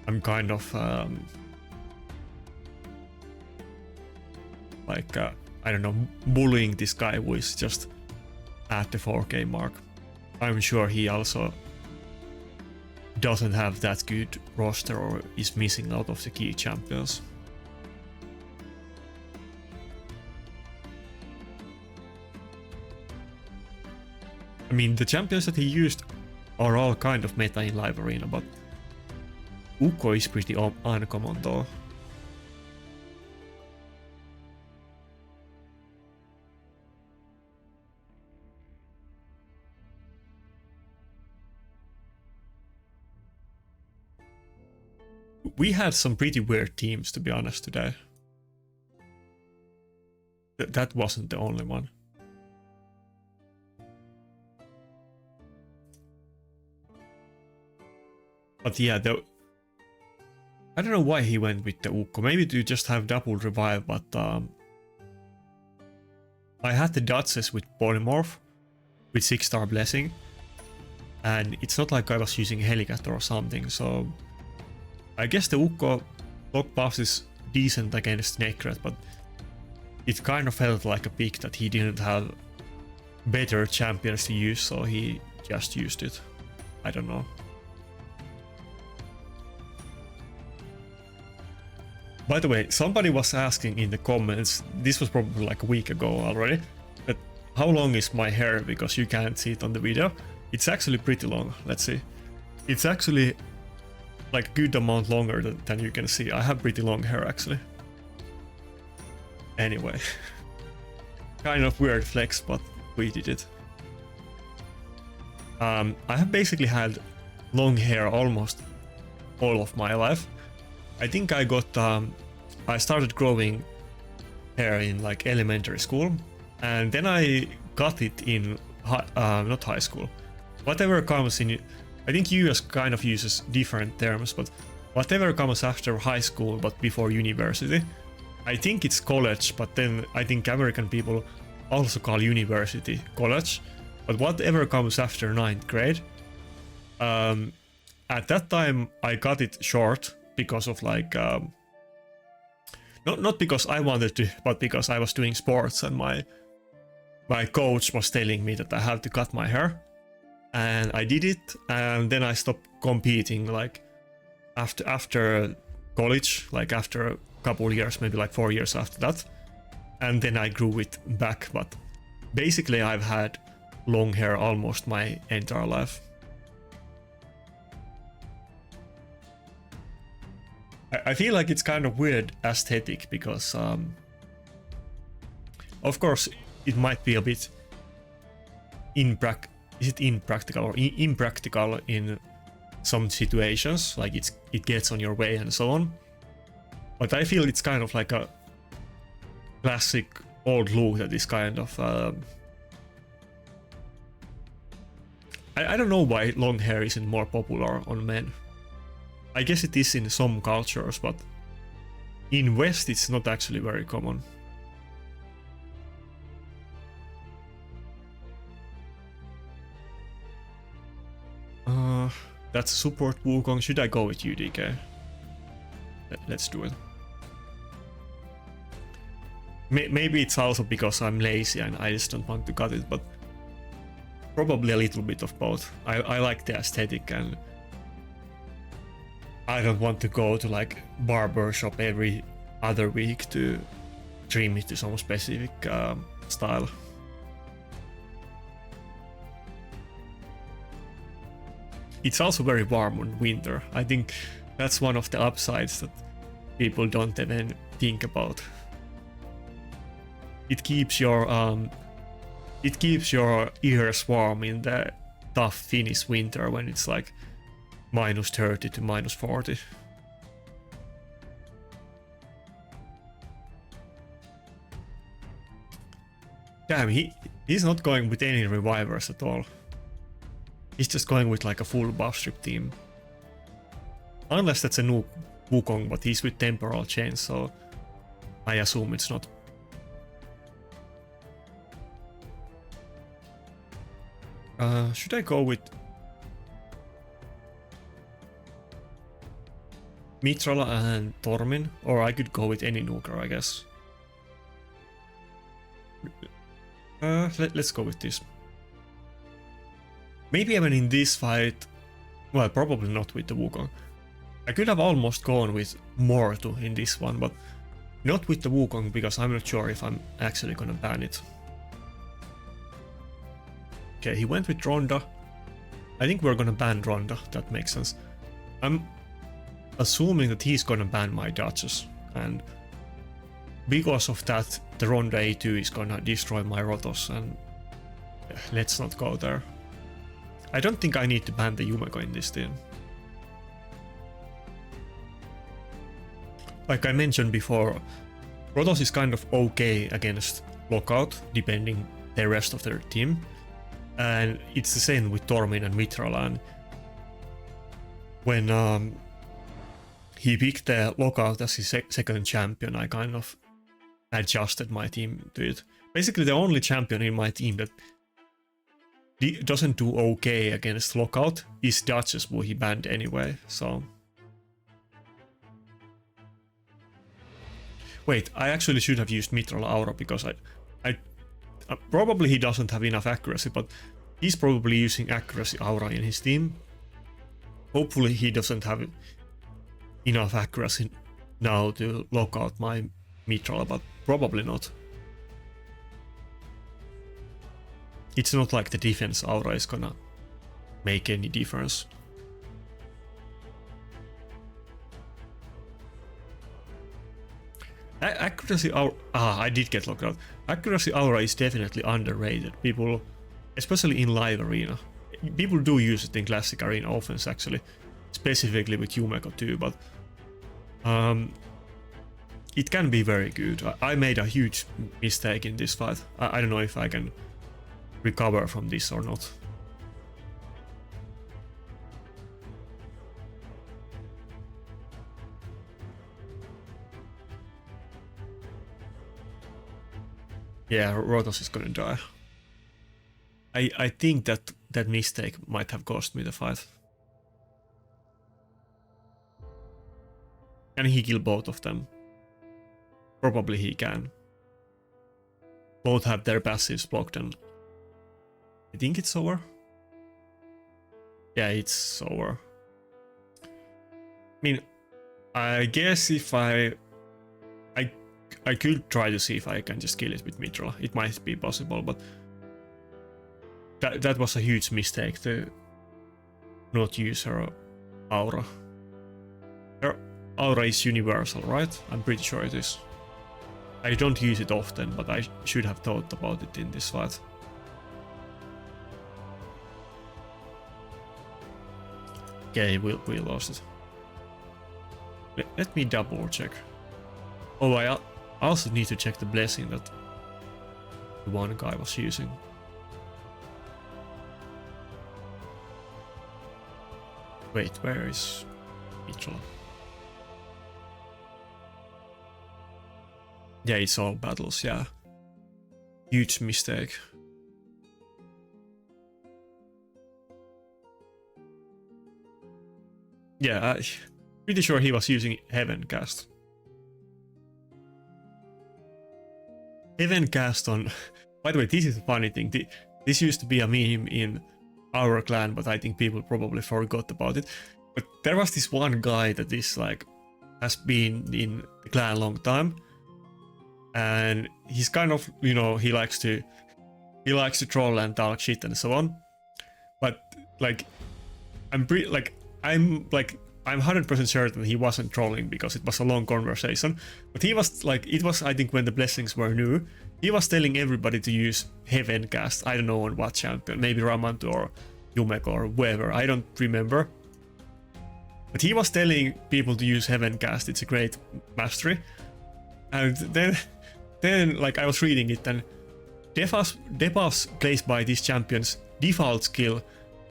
I'm kind of like, I don't know, bullying this guy who is just at the 4K mark. I'm sure he also doesn't have that good roster or is missing out of the key champions. I mean, the champions that he used are all kind of meta in live arena, but Ukko is pretty uncommon though. We had some pretty weird teams, to be honest, today. That wasn't the only one. But yeah, I don't know why he went with the Ukko. Maybe to just have double revive, but I had the Duchess with polymorph with 6-star blessing, and it's not like I was using Helicat or something, so I guess the Ukko block buff is decent against Nakarada, but it kind of felt like a pick that he didn't have better champions to use, so he just used it. I don't know. By the way, somebody was asking in the comments, this was probably like a week ago already, that how long is my hair, because you can't see it on the video. It's actually pretty long. Let's see. It's actually like a good amount longer than you can see. I have pretty long hair actually. Anyway, kind of weird flex, but we did it. I have basically had long hair almost all of my life. I think I got I started growing hair in like elementary school, and then I got it in not high school. Whatever comes in, I think US kind of uses different terms, but whatever comes after high school but before university. I think it's college, but then I think American people also call university college. But whatever comes after 9th grade, at that time I got it short because of like not because I wanted to, but because I was doing sports and my coach was telling me that I have to cut my hair, and I did it, and then I stopped competing like after college, like after a couple years, maybe like 4 years after that, and then I grew it back. But basically I've had long hair almost my entire life. I feel like it's kind of weird aesthetic because of course it might be a bit impractical or impractical in some situations, like it gets on your way and so on. But I feel it's kind of like a classic old look that is kind of I don't know why long hair isn't more popular on men. I guess it is in some cultures, but in West it's not actually very common. That's support Wukong. Should I go with UDK? Let's do it. Maybe it's also because I'm lazy and I just don't want to cut it, but probably a little bit of both. I like the aesthetic, and I don't want to go to like barber shop every other week to trim it to some specific style. It's also very warm in winter. I think that's one of the upsides that people don't even think about. It keeps your ears warm in the tough Finnish winter when it's like -30 to -40. Damn, he's not going with any revivers at all. He's just going with like a full buff strip team. Unless that's a new Wukong, but he's with temporal change, so I assume it's not. Should I go with Mitrala and Tormin? Or I could go with any nuker, I guess. Let's go with this. Maybe even in this fight, well, probably not with the Wukong. I could have almost gone with Mortu in this one, but not with the Wukong because I'm not sure if I'm actually gonna ban it. Okay, he went with Ronda. I think we're gonna ban Ronda, that makes sense. I'm assuming that he's gonna ban my Duchess, and because of that, the Ronda A2 is gonna destroy my Rotos, and let's not go there. I don't think I need to ban the Yumeko in this team. Like I mentioned before, Rotos is kind of okay against Lockout, depending the rest of their team. And it's the same with Tormin and Mitrala. And when he picked the Lockout as his second champion, I kind of adjusted my team to it. Basically, the only champion in my team that doesn't do okay against Lockout is Duchess, who he banned anyway, so... Wait, I actually should have used Mitrala Aura, because I probably he doesn't have enough accuracy, but he's probably using accuracy Aura in his team. Hopefully he doesn't have enough accuracy now to lock out my Mitral, but probably not. It's not like the defense aura is gonna make any difference. Accuracy aura... I did get locked out. Accuracy aura is definitely underrated. People, especially in live arena, people do use it in classic arena offense actually, specifically with Yumeko too, but it can be very good. I made a huge mistake in this fight. I don't know if I can recover from this or not. Yeah, Rotos is gonna die. I think that mistake might have cost me the fight. Can he kill both of them? Probably he can. Both have their passives blocked and I think it's over. Yeah, it's over. I mean, I guess if I could try to see if I can just kill it with Mitral. It might be possible, but that was a huge mistake to not use her aura. Her aura is universal, right? I'm pretty sure it is. I don't use it often, but I should have thought about it in this fight. Okay, we lost it. Let me double check. Oh, I also need to check the blessing that the one guy was using. Wait, where is Mitchell? Yeah, it's all battles, yeah. Huge mistake. Yeah, I'm pretty sure he was using Heaven Cast. Heaven Cast on... By the way, this is a funny thing. This used to be a meme in our clan, but I think people probably forgot about it. But there was this one guy that is like... has been in the clan a long time. And he's kind of, you know, he likes to troll and talk shit and so on. But like, I'm 100% certain he wasn't trolling because it was a long conversation. But he was like, it was, I think, when the blessings were new, he was telling everybody to use Heaven Cast. I don't know on what champion, maybe Ramantu or Yumeko or whoever, I don't remember. But he was telling people to use Heaven Cast. It's a great mastery. And then like I was reading it, and debuffs placed by these champions default skill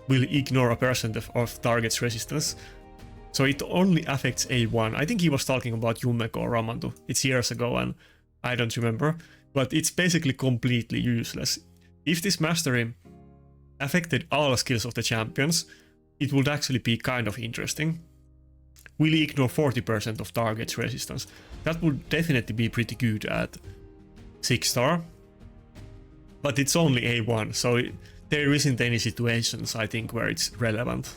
will ignore a percent of target's resistance. So it only affects A1. I think he was talking about Yumeko or Ramantu. It's years ago and I don't remember. But it's basically completely useless. If this mastery affected all skills of the champions, it would actually be kind of interesting. Will ignore 40% of target's resistance. That would definitely be pretty good at 6-star. But it's only A1, so there isn't any situations, I think, where it's relevant.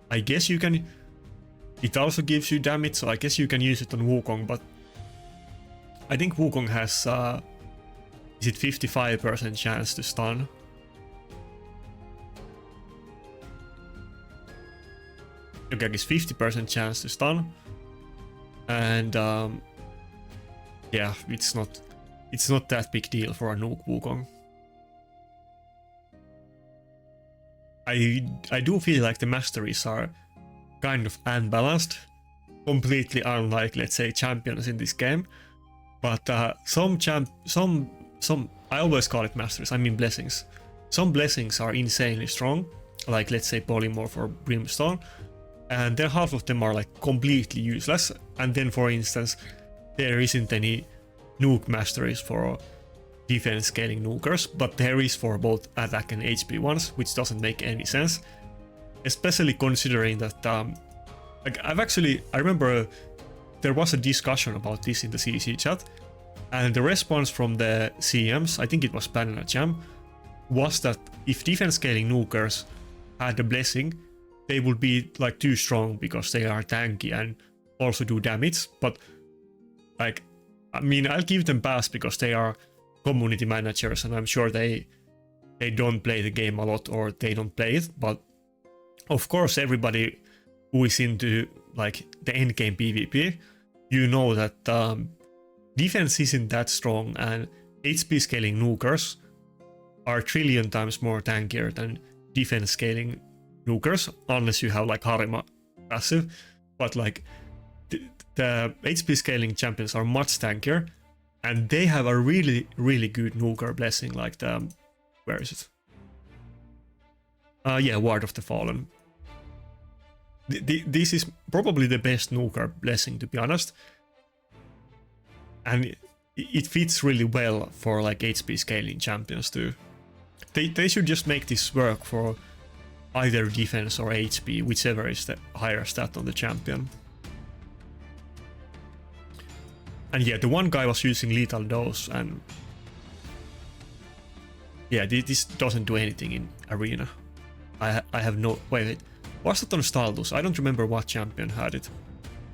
I guess you can... It also gives you damage, so I guess you can use it on Wukong, but... I think Wukong has... is it 55% chance to stun? Okay, it's 50% chance to stun. And... yeah, it's not that big deal for a nuke Wukong. I do feel like the masteries are kind of unbalanced, completely unlike, let's say, champions in this game. But some I always call it masteries, I mean blessings. Some blessings are insanely strong, like let's say Polymorph or Brimstone, and then half of them are like completely useless. And then, for instance, there isn't any nuke masteries for defense scaling nukers, but there is for both attack and HP ones, which doesn't make any sense. Especially considering that, like I remember there was a discussion about this in the CC chat, and the response from the CMs, I think it was Banana Jam, was that if defense scaling nukers had a blessing, they would be like too strong because they are tanky and also do damage. But like, I mean, I'll give them pass because they are community managers, and I'm sure they don't play the game a lot, or they don't play it. But of course, everybody who is into like the endgame PvP, you know that defense isn't that strong, and HP scaling nukers are 1 trillion times more tankier than defense scaling nukers, unless you have like Harima passive. But like the HP scaling champions are much tankier, and they have a really, really good nuker blessing, like the, where is it? Yeah, Ward of the Fallen. This is probably the best nuker blessing, to be honest. And it fits really well for like HP scaling champions too. They should just make this work for either defense or HP, whichever is the higher stat on the champion. And yeah, the one guy was using lethal dose, and yeah, this doesn't do anything in arena. I have no... Wait. Was it on Staldus? I don't remember what champion had it.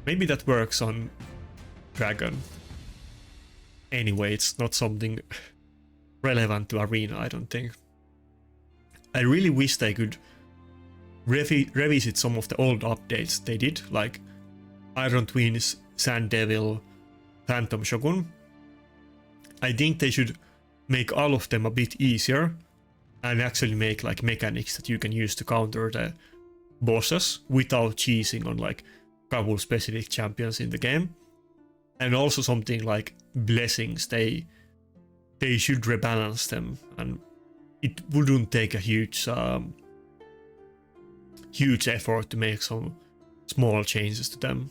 Maybe that works on Dragon. Anyway, it's not something relevant to arena, I don't think. I really wish they could revisit some of the old updates they did, like Iron Twins, Sand Devil, Phantom Shogun. I think they should make all of them a bit easier and actually make like mechanics that you can use to counter the bosses without cheesing on like couple specific champions in the game. And also something like blessings, they should rebalance them, and it wouldn't take a huge effort to make some small changes to them.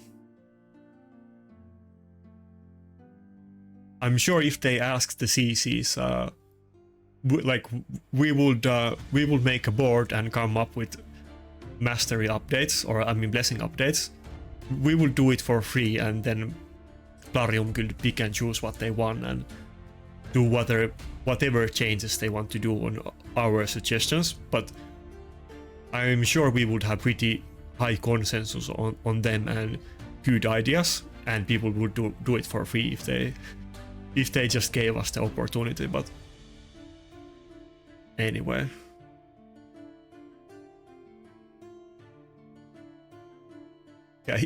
I'm sure if they asked the CCs, like we would make a board and come up with mastery updates, or I mean blessing updates. We will do it for free, and then Plarium could pick and choose what they want and do whatever changes they want to do on our suggestions. But I'm sure we would have pretty high consensus on them and good ideas, and people would do it for free if they just gave us the opportunity. But anyway. Yeah,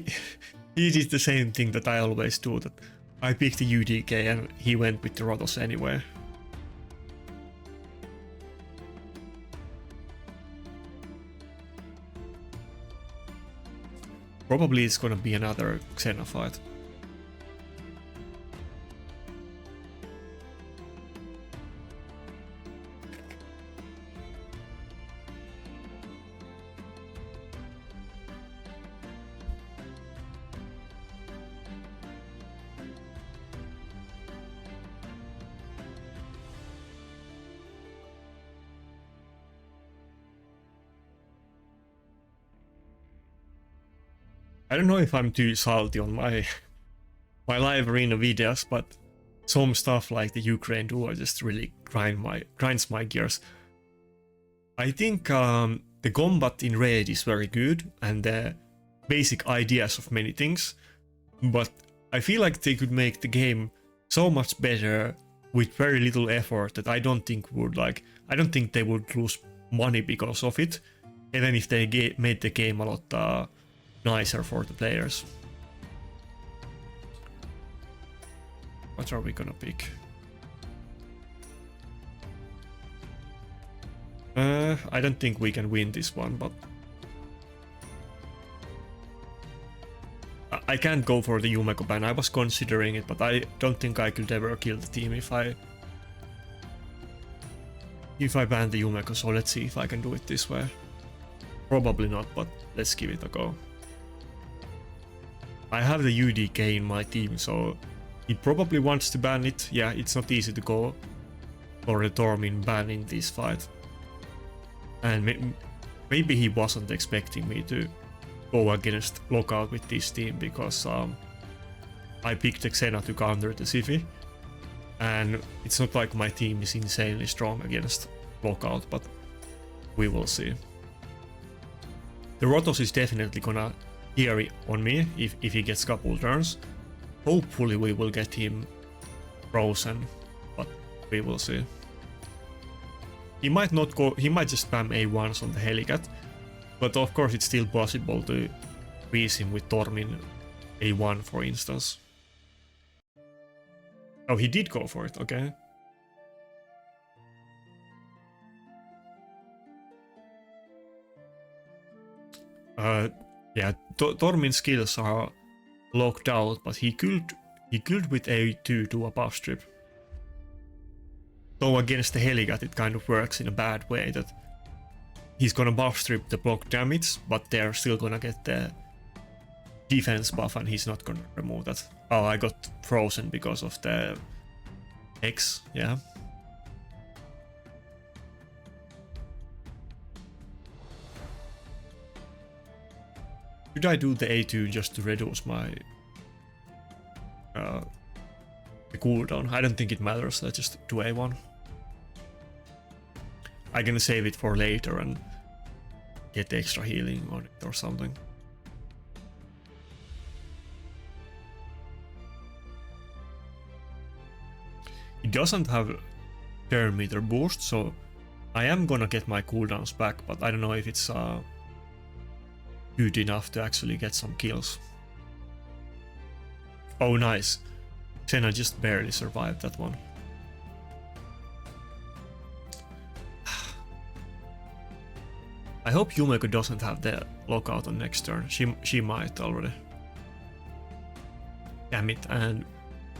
he did the same thing that I always do, that I picked the UDK and he went with the Rotos anyway. Probably it's gonna be another Xena fight. I don't know if I'm too salty on my live arena videos, but some stuff like the Ukraine duo just really grinds my gears. I think the combat in Raid is very good, and the basic ideas of many things, but I feel like they could make the game so much better with very little effort that I don't think they would lose money because of it, even if they made the game a lot nicer for the players. What are we gonna pick? I don't think we can win this one, but I can't go for the Yumeko ban. I was considering it, but I don't think I could ever kill the team if I ban the Yumeko, so let's see if I can do it this way. Probably not, but let's give it a go. I have the UDK in my team, so he probably wants to ban it. Yeah, it's not easy to go for the Tormin ban in this fight. And maybe he wasn't expecting me to go against Lockout with this team, because I picked Xena to counter the Siphi. And it's not like my team is insanely strong against Lockout, but we will see. The Rotos is definitely gonna hear on me if he gets couple turns. Hopefully we will get him frozen, but we will see. He might not go, he might just spam A1s on the Helicat, but of course it's still possible to freeze him with Tormin A1 for instance. Oh, he did go for it, okay. Yeah, Tormin's skills are locked out, but he could with A2 do a buff strip. Though against the Helicat it kind of works in a bad way that he's gonna buff strip the block damage, but they're still gonna get the defense buff and he's not gonna remove that. Oh, I got frozen because of the X, yeah. Should I do the A2 just to reduce my the cooldown? I don't think it matters, let's just do A1. I can save it for later and get extra healing on it or something. It doesn't have turn meter boost, so I am gonna get my cooldowns back, but I don't know if it's good enough to actually get some kills. Oh nice, Senna just barely survived that one. I hope Yumeko doesn't have the lockout on next turn. She might already. Damn it, and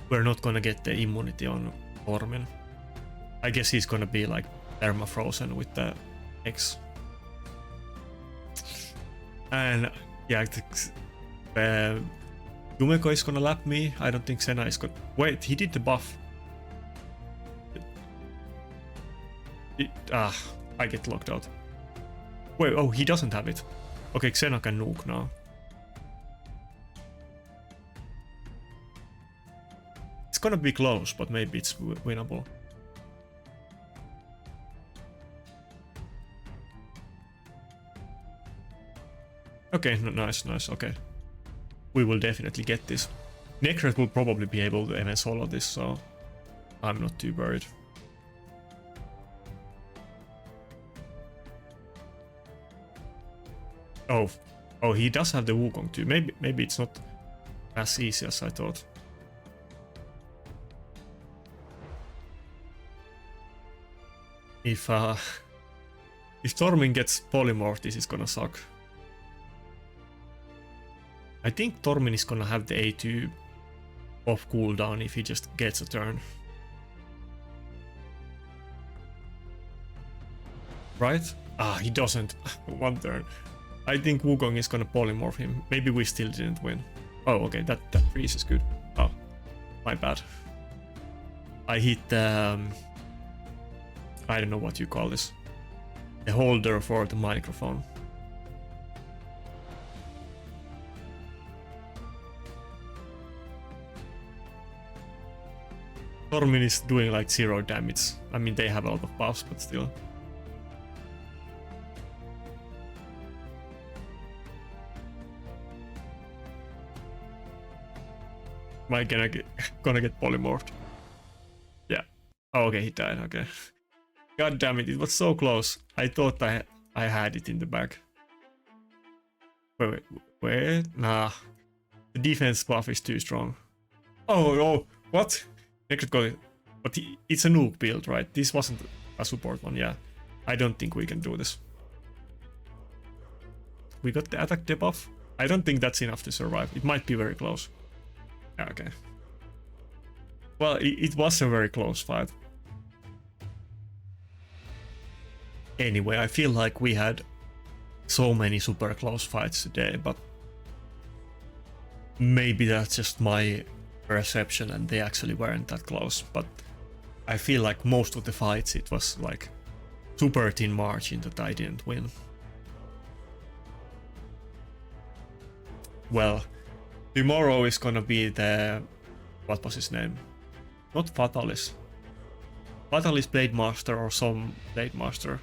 we're not gonna get the immunity on Tormin. I guess he's gonna be like permafrozen with the X. And yeah, Yumeko is gonna lap me. I don't think Senna is gonna... Wait, he did the buff. I get locked out. Wait, oh, he doesn't have it. Okay, Xena can nuke now. It's gonna be close, but maybe it's winnable. Okay, nice, okay. We will definitely get this. Nakarada will probably be able to MS solo this, so I'm not too worried. Oh, he does have the Wukong too. Maybe it's not as easy as I thought. If Tormin gets polymorph, this is gonna suck. I think Tormin is gonna have the A2 off cooldown if he just gets a turn. Right? Ah, he doesn't. One turn. I think Wukong is gonna polymorph him. Maybe we still didn't win. Oh, okay, that freeze is good. Oh, my bad. I hit the... I don't know what you call this. The holder for the microphone. Tormin is doing like 0 damage. I mean, they have a lot of buffs, but still. Am I gonna get polymorphed? Yeah. Oh, okay, he died, okay. God damn it, it was so close. I thought I had it in the bag. Wait, nah. The defense buff is too strong. Oh, what? Nakarada got it. But it's a nuke build, right? This wasn't a support one, yeah. I don't think we can do this. We got the attack debuff. I don't think that's enough to survive. It might be very close. Yeah, okay. Well, it was a very close fight. Anyway, I feel like we had so many super close fights today, but maybe that's just my perception and they actually weren't that close. But I feel like most of the fights it was like super thin margin that I didn't win. Well, tomorrow is gonna be the... what was his name? Not Fatalis. Fatalis Blade Master or some Blade Master.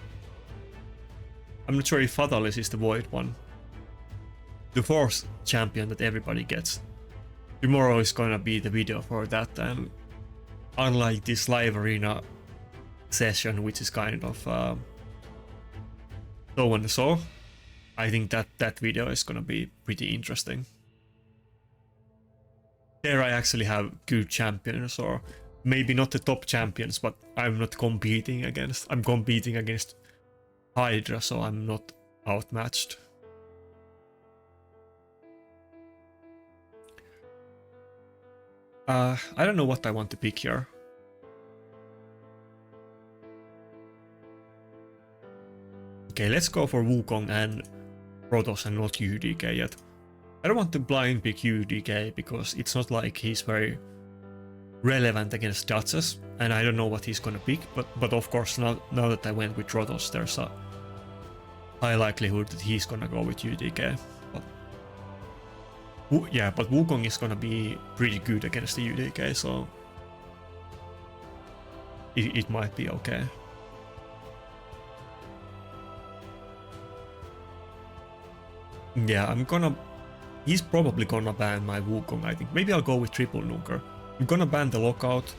I'm not sure if Fatalis is the Void one. the fourth champion that everybody gets. Tomorrow is gonna be the video for that, and unlike this live arena session, which is kind of so and so, I think that video is gonna be pretty interesting. There I actually have good champions, or maybe not the top champions, but I'm not competing against. I'm competing against Hydra, so I'm not outmatched. I don't know what I want to pick here. Okay, let's go for Wukong and Protoss and not UDK yet. I don't want to blind pick UDK because it's not like he's very relevant against Duchess, and I don't know what he's gonna pick, but of course now that I went with Protoss, there's a high likelihood that he's gonna go with UDK. But Wukong is gonna be pretty good against the UDK, so it might be okay. Yeah, he's probably gonna ban my Wukong, I think. Maybe I'll go with triple nuker. I'm gonna ban the lockout.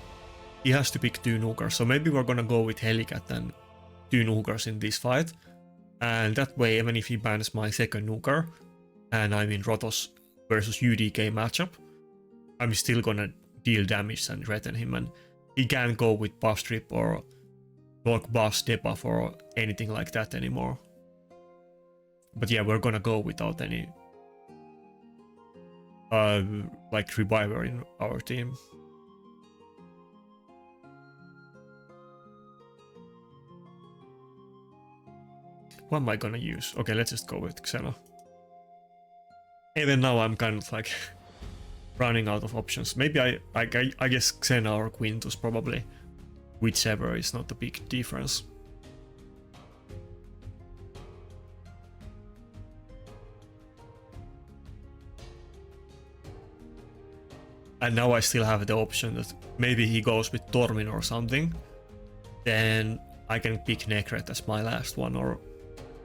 He has to pick 2 nukers, so maybe we're gonna go with Helicat and 2 nukers in this fight. And that way, even if he bans my second nuker, and I'm in Protoss versus UDK matchup, I'm still gonna deal damage and threaten him, and he can't go with buff strip or block buff, debuff or anything like that anymore. But yeah, we're gonna go without any like reviver in our team. What am I gonna use? Okay, let's just go with Xena. Even now I'm kind of like running out of options. Maybe I guess Xena or Quintus probably. Whichever is not a big difference. And now I still have the option that maybe he goes with Tormin or something. Then I can pick Nekret as my last one or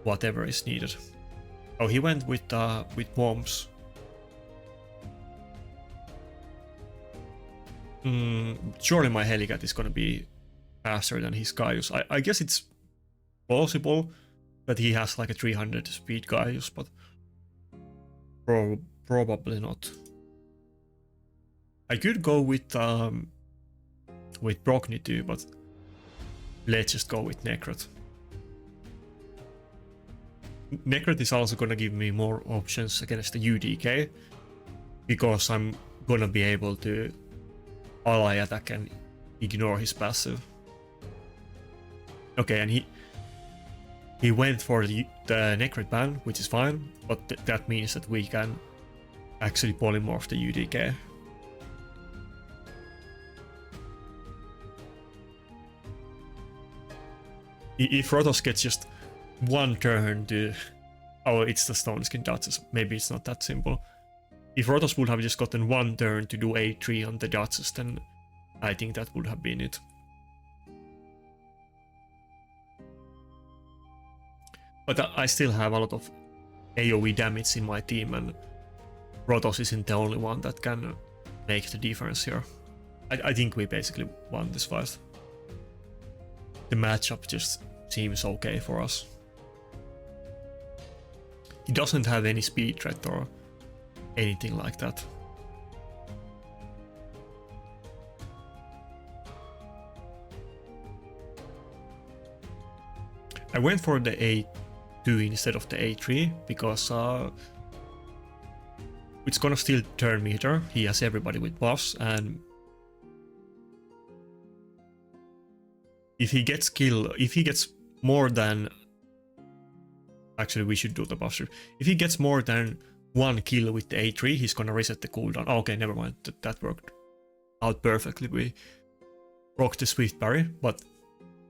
whatever is needed. Oh, he went with bombs. Surely my Helicat is gonna be faster than his Gaius. I guess it's possible that he has like a 300 speed Gaius, but probably not. I could go with Brockney too, but let's just go with Nekret. Nekret is also gonna give me more options against the UDK, because I'm gonna be able to ally attack and ignore his passive. Okay, and he went for the Nekret ban, which is fine, but that means that we can actually polymorph the UDK. If Protoss gets just one turn to... Oh, it's the Stoneskin Duchess. Maybe it's not that simple. If Protoss would have just gotten one turn to do A3 on the Duchess, then I think that would have been it. But I still have a lot of AoE damage in my team, and Protoss isn't the only one that can make the difference here. I think we basically won this fight. The matchup just seems okay for us. He doesn't have any speed threat or anything like that. I went for the A2 instead of the A3 because it's gonna still turn meter. He has everybody with buffs, and if he gets more than... Actually, we should do the buff strip. If he gets more than 1 kill with the A3, he's gonna reset the cooldown. Oh, okay, never mind. That worked out perfectly. We rocked the Swift Parry, but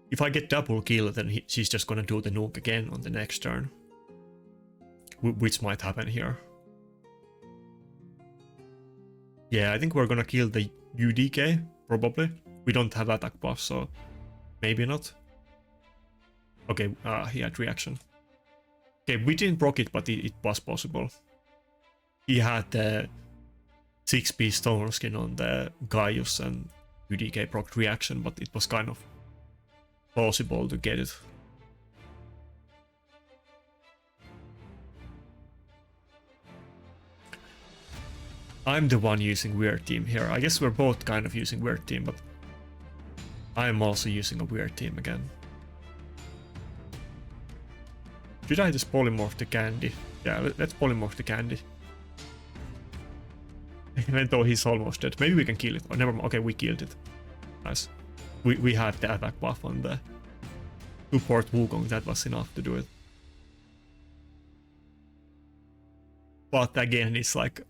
if I get double kill, then she's just gonna do the nuke again on the next turn. Which might happen here. Yeah, I think we're gonna kill the UDK, probably. We don't have attack buff, so maybe not. Okay, he had reaction. Okay, we didn't proc it, but it was possible. he had the 6-piece Stoneskin on the Gaius and UDK proc reaction, but it was kind of possible to get it. I'm the one using weird team here. I guess we're both kind of using weird team, but I'm also using a weird team again. Should I just polymorph the candy? Yeah, let's polymorph the candy. Even though he's almost dead. Maybe we can kill it. Oh, never mind. Okay, we killed it. Nice. We had the attack buff on the support Wukong. That was enough to do it. But again, it's like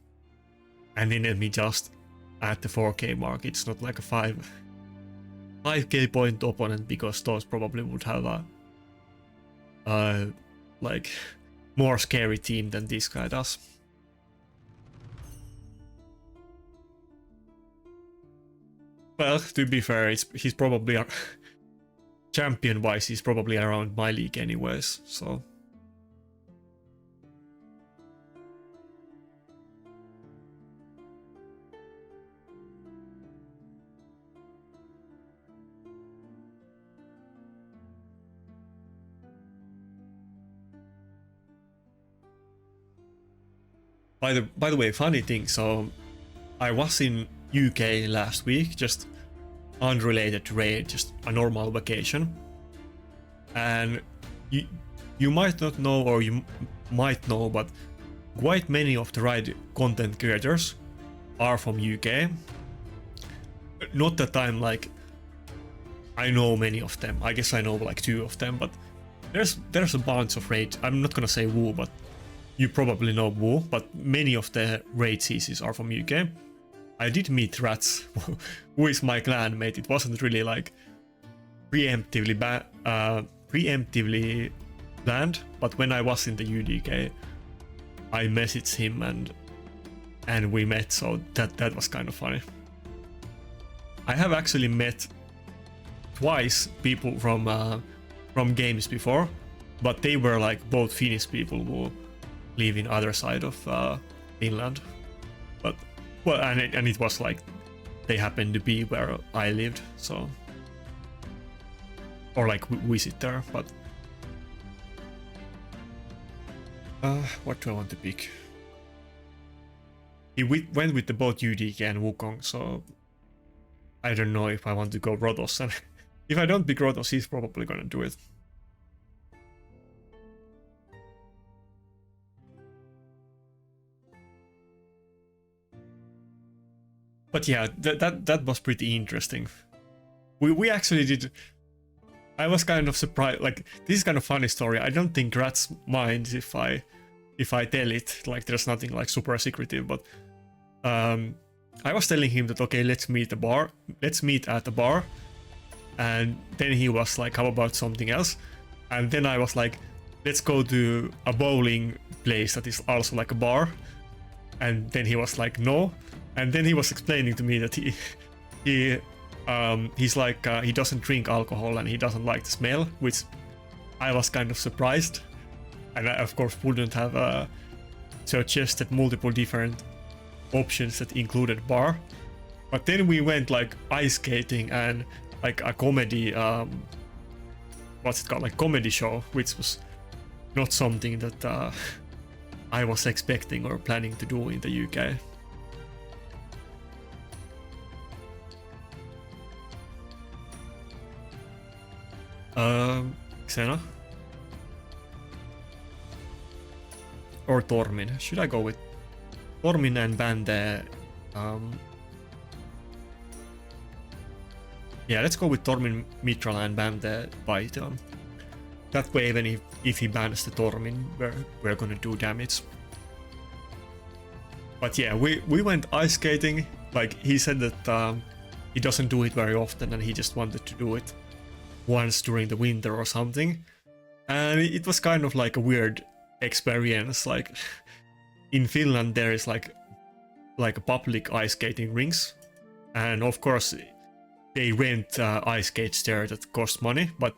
an enemy just at the 4k mark. It's not like a 5k point opponent, because those probably would have a like more scary team than this guy does. Well, to be fair, he's probably champion wise, he's probably around my league anyways, so. By the way, funny thing, so I was in UK last week, just unrelated to raid, just a normal vacation. And you might not know, or you might know, but quite many of the raid content creators are from UK. Not that I'm like, I know many of them. I guess I know like 2 of them, but there's a bunch of raid. I'm not gonna say Woo, but you probably know Woo, but many of the raid CCs are from UK. I did meet Rats, who is my clanmate. It wasn't really like preemptively planned, but when I was in the UDK, I messaged him and we met, so that was kind of funny. I have actually met twice people from games before, but they were like both Finnish people who live in other side of Finland. But well, and it was like they happened to be where I lived, so, or like visit there. But what do I want to pick? He went with the both UDK and Wukong, so I don't know if I want to go Rotos. And if I don't pick Rotos, he's probably gonna do it. But yeah, that was pretty interesting. We actually did. I was kind of surprised. Like, this is kind of funny story. I don't think Rats minds if I tell it. Like, there's nothing like super secretive. But I was telling him that okay, let's meet at the bar. And then he was like, how about something else? And then I was like, let's go to a bowling place that is also like a bar. And then he was like, no. And then he was explaining to me that he's like, he doesn't drink alcohol and he doesn't like the smell, which I was kind of surprised. And I, of course, wouldn't have suggested multiple different options that included bar. But then we went like ice skating and like a comedy, what's it called, like comedy show, which was not something that I was expecting or planning to do in the UK. Xena? Or Tormin? Should I go with Tormin and ban the... Yeah, let's go with Tormin Mitral and ban the Python. That way, even if he bans the Tormin, we're gonna do damage. But yeah, we went ice skating. Like, he said that he doesn't do it very often and he just wanted to do it once during the winter or something. And it was kind of like a weird experience. Like, in Finland there is like a public ice skating rinks, and of course they rent ice skates there that cost money, but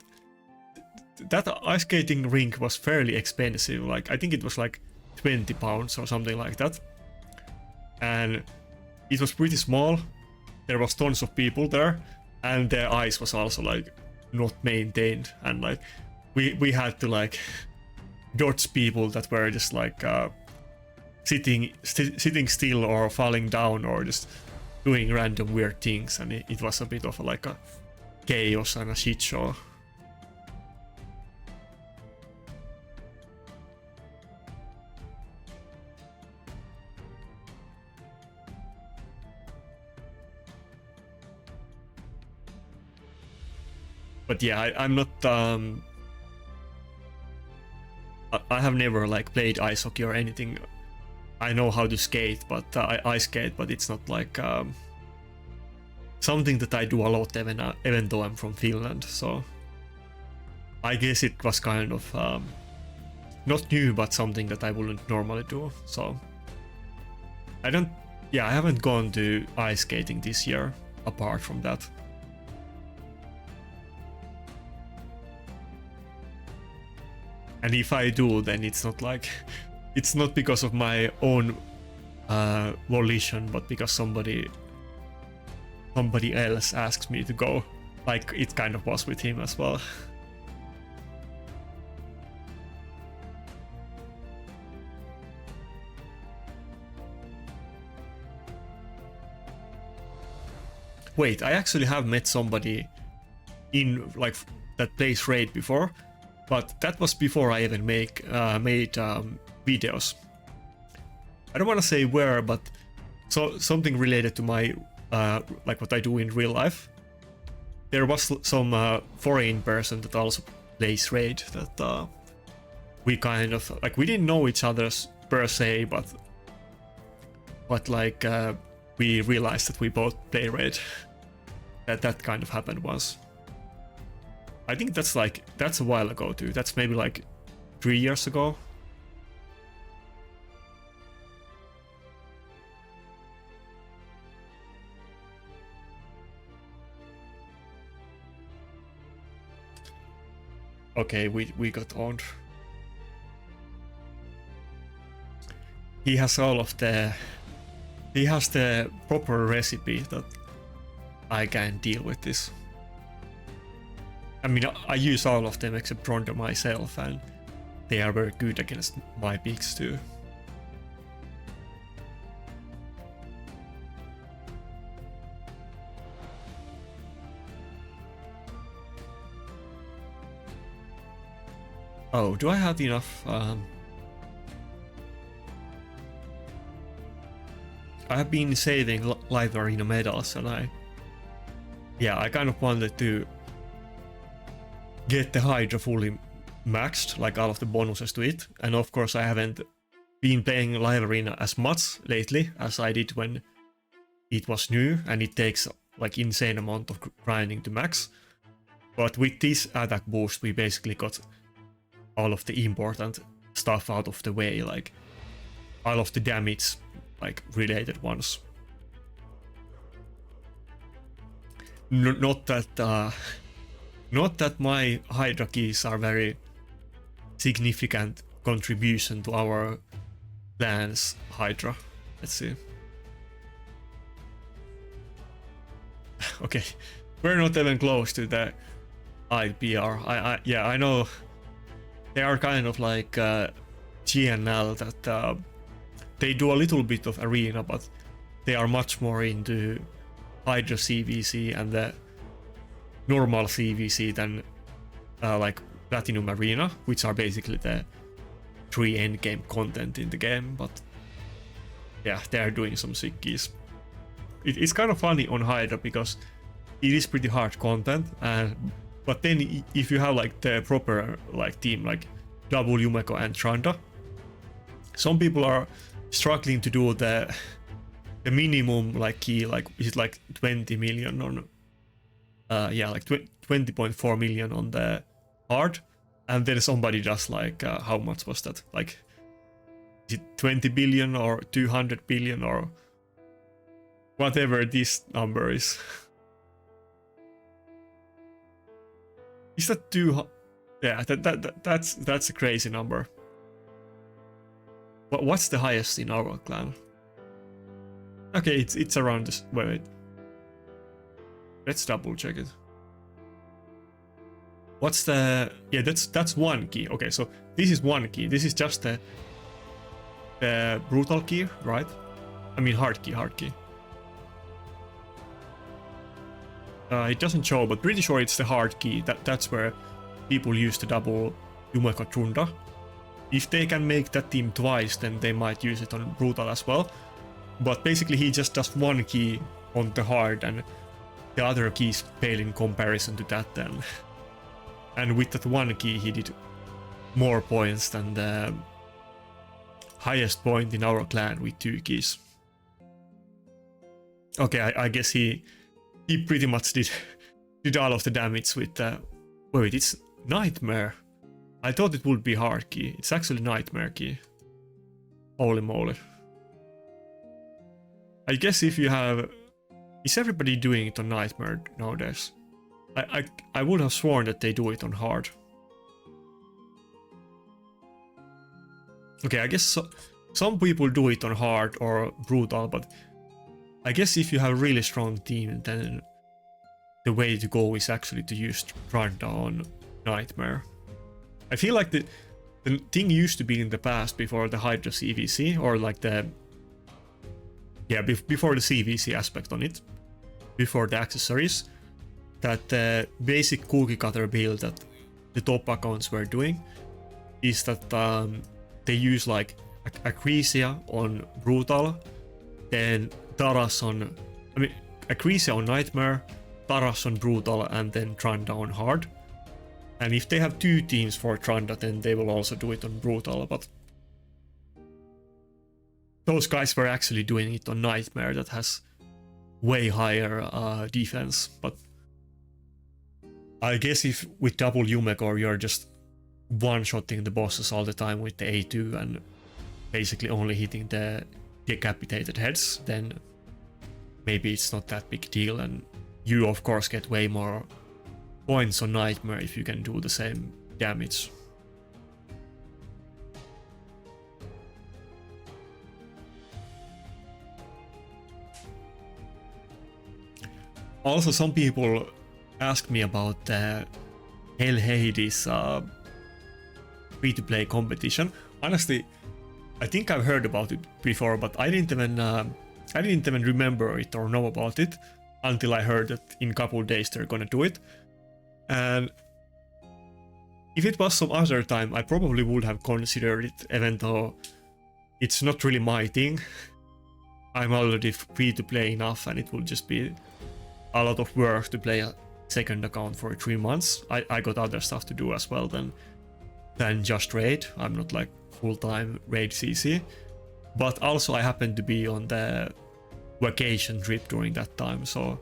that ice skating rink was fairly expensive. Like, I think it was like £20 or something like that. and it was pretty small. There was tons of people there, and the ice was also like not maintained, and like we had to like dodge people that were just like sitting still or falling down or just doing random weird things, and it was a bit of like a chaos and a shit show. But yeah, I'm not. I have never like played ice hockey or anything. I know how to skate, but I skate, but it's not like something that I do a lot, even though I'm from Finland. So I guess it was kind of not new, but something that I wouldn't normally do. So I don't. Yeah, I haven't gone to ice skating this year. Apart from that. And if I do, then it's not like, it's not because of my own volition, but because somebody else asks me to go, like it kind of was with him as well. Wait, I actually have met somebody in like that plays Raid before. But that was before I even made videos. I don't want to say where, but something related to my like what I do in real life. There was some foreign person that also plays Raid that we kind of like, we didn't know each other per se, but like we realized that we both play Raid. That kind of happened once. I think that's a while ago too. That's maybe like 3 years ago. Okay, we got owned. He has the proper recipe that I can deal with this. I mean, I use all of them except Ronda myself, and they are very good against my picks too. Oh, do I have enough? I have been saving live arena medals, and I kind of wanted to get the Hydra fully maxed, like all of the bonuses to it. And of course I haven't been playing live arena as much lately as I did when it was new, and it takes like insane amount of grinding to max. But with this attack boost we basically got all of the important stuff out of the way, like all of the damage like related ones. Not that my Hydra keys are very significant contribution to our clan's Hydra. Let's see. Okay, we're not even close to the IPR. I know they are kind of like GNL that they do a little bit of arena, but they are much more into Hydra CVC and the normal CVC than like Platinum Arena, which are basically the 3 endgame content in the game. But yeah, they are doing some sick keys. It's kind of funny on Hydra because it is pretty hard content, but then if you have like the proper like team like Double Yumeko and Tranda, some people are struggling to do the minimum like key, like is it like 20 million on like 20.4 million on the hard, and then somebody just like how much was that, like is it 20 billion or 200 billion or whatever this number is. Is that too? Yeah, that's a crazy number. What's the highest in our clan? Okay, it's around this. Wait. Let's double check it. What's the... Yeah, that's one key. Okay, so this is one key. This is just the brutal key, right? I mean hard key. It doesn't show, but pretty sure it's the hard key. That's where people use the double Yumeko Trunda. If they can make that team twice, then they might use it on brutal as well. But basically he just does one key on the hard and the other keys fail in comparison to that then. And with that one key he did more points than the highest point in our clan with 2 keys. Okay, I guess he pretty much did all of the damage with wait, it's Nightmare. I thought it would be hard key. It's actually Nightmare key. Holy moly. I guess if you have... Is everybody doing it on Nightmare nowadays? I would have sworn that they do it on hard. Okay, I guess some people do it on hard or brutal, but I guess if you have a really strong team, then the way to go is actually to use Trunda on Nightmare. I feel like the thing used to be in the past before the Hydra CVC, or like the... Yeah, before the CVC aspect on it, before the accessories, that the basic cookie cutter build that the top accounts were doing is that they use like Acresia on Brutal, then Taras on... I mean, Acresia on Nightmare, Taras on Brutal, and then Trunda on Hard. And if they have 2 teams for Trunda, then they will also do it on Brutal, but... Those guys were actually doing it on Nightmare that has way higher defense, but I guess if with double Yumeko you're just one-shotting the bosses all the time with the A2 and basically only hitting the decapitated heads, then maybe it's not that big deal, and you of course get way more points on Nightmare if you can do the same damage. Also, some people asked me about the Hell Hades free-to-play competition. Honestly, I think I've heard about it before, but I didn't even remember it or know about it until I heard that in a couple days they're gonna do it. And if it was some other time, I probably would have considered it, even though it's not really my thing. I'm already free to play enough, and it will just be a lot of work to play a second account for 3 months. I got other stuff to do as well than just raid. I'm not like full-time raid CC. But also I happened to be on the vacation trip during that time, so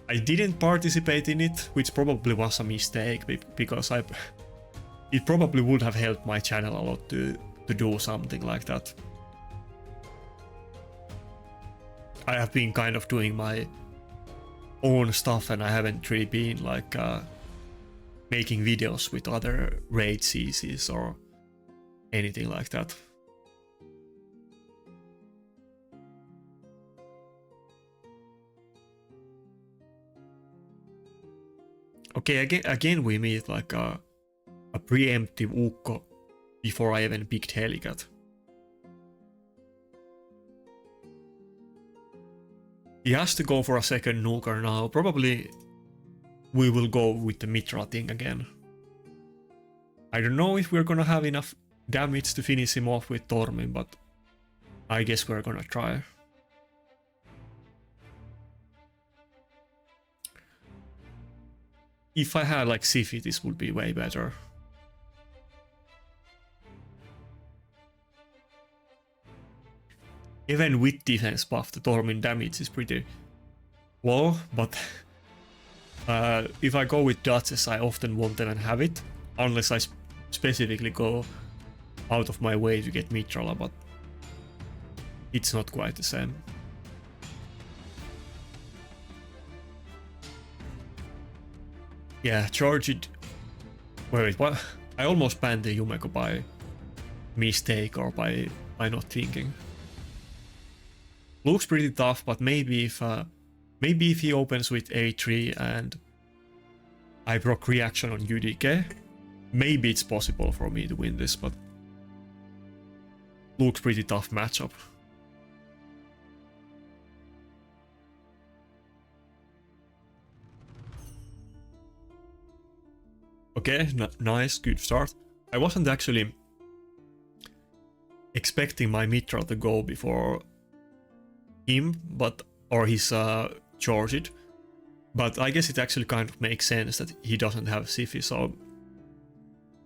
I didn't participate in it, which probably was a mistake, because it probably would have helped my channel a lot to do something like that. I have been kind of doing my own stuff, and I haven't really been like making videos with other raid CCs or anything like that. Okay, again we meet like a preemptive Ukko before I even picked Helicat. He has to go for a second nuker now. Probably we will go with the Mitra thing again. I don't know if we're gonna have enough damage to finish him off with Tormin, but I guess we're gonna try. If I had like Siphi, this would be way better. Even with defense buff, the Tormin damage is pretty low, but if I go with Duchess, I often won't even have it, unless I specifically go out of my way to get Mitrala, but it's not quite the same. Yeah, charge it. Wait, what? I almost banned the Yumeko by mistake or by not thinking. Looks pretty tough, but maybe if he opens with A3 and I proc reaction on UDK, maybe it's possible for me to win this, but looks pretty tough matchup. Okay, nice, good start. I wasn't actually expecting my Mitra to go before him, or his Georgid, but I guess it actually kind of makes sense that he doesn't have Siphi, so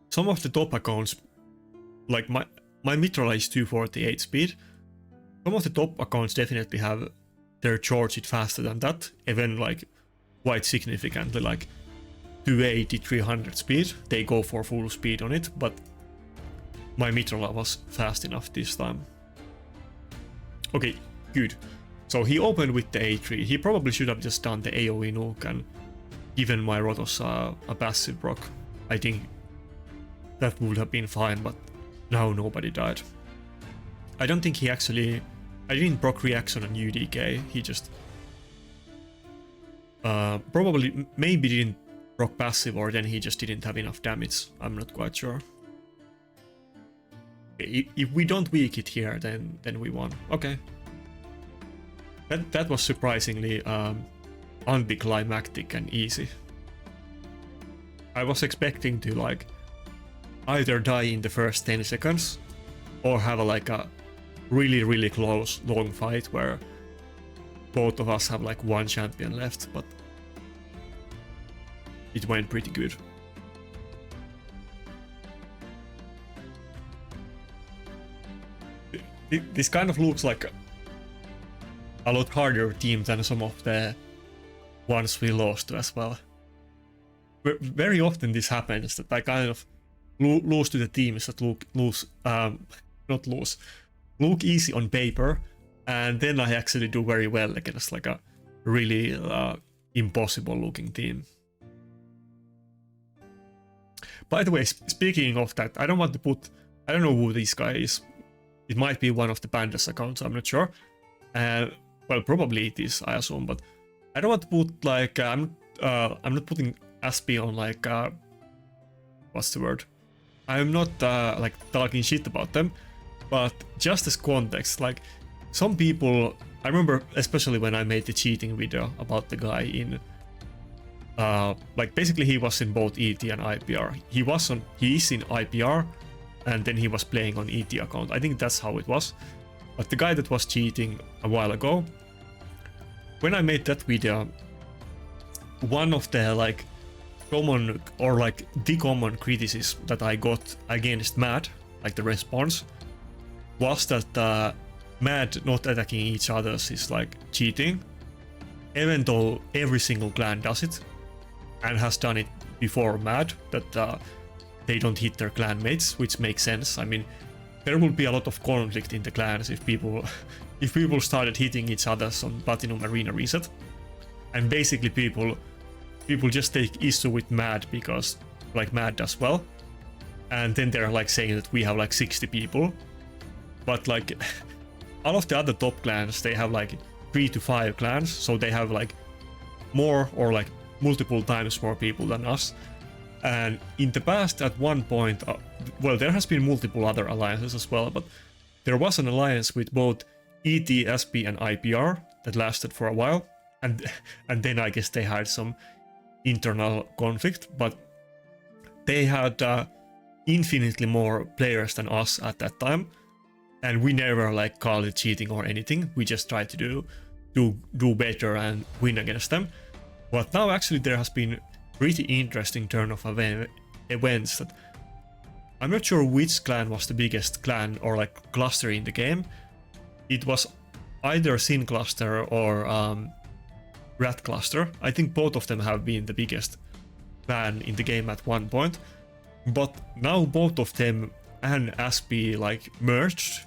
some of the top accounts, like my Mitra is 248 speed, some of the top accounts definitely have their Georgid faster than that, even like quite significantly, like 280, 300 speed, they go for full speed on it, but my Mitra was fast enough this time. Okay, good. So he opened with the A3. He probably should have just done the AoE nuke and given my Rotos a passive proc. I think that would have been fine, but now nobody died. I don't think he actually... I didn't proc reaction on UDK, he just... probably, maybe didn't proc passive, or then he just didn't have enough damage. I'm not quite sure. If we don't weak it here, then we won. Okay. That was surprisingly anticlimactic and easy. I was expecting to like either die in the first 10 seconds or have like a really close long fight where both of us have like one champion left, but it went pretty good. This kind of looks like a lot harder team than some of the ones we lost to as well. Very often this happens, that I kind of lose to the teams that look easy on paper, and then I actually do very well against like a really impossible looking team. By the way, speaking of that, I don't want to put... I don't know who this guy is. It might be one of the Pandas accounts, I'm not sure. Well, probably it is, I assume, but I don't want to put like... I'm not putting SP on like... what's the word? I'm not like talking shit about them, but just as context, like some people... I remember especially when I made the cheating video about the guy in... like basically he was in both ET and IPR. He is in IPR, and then he was playing on ET account. I think that's how it was. But the guy that was cheating a while ago, when I made that video, one of the like common or like the common criticism that I got against Mad, like the response, was that Mad not attacking each other is like cheating, even though every single clan does it and has done it before Mad, that they don't hit their clan mates, which makes sense. I mean, there will be a lot of conflict in the clans if people started hitting each other on Platinum Arena Reset, and basically people just take issue with Mad because like Mad does well, and then they're like saying that we have like 60 people, but like all of the other top clans, they have like 3 to 5 clans, so they have like more or like multiple times more people than us. And in the past, at one point, well, there has been multiple other alliances as well, but there was an alliance with both ET, SP, and IPR that lasted for a while, and then I guess they had some internal conflict, but they had infinitely more players than us at that time, and we never like called it cheating or anything. We just tried to do better and win against them. But now actually there has been pretty interesting turn of events that I'm not sure which clan was the biggest clan or like cluster in the game. It was either Sin cluster or Rat cluster. I think both of them have been the biggest clan in the game at one point, but now both of them and SP like merged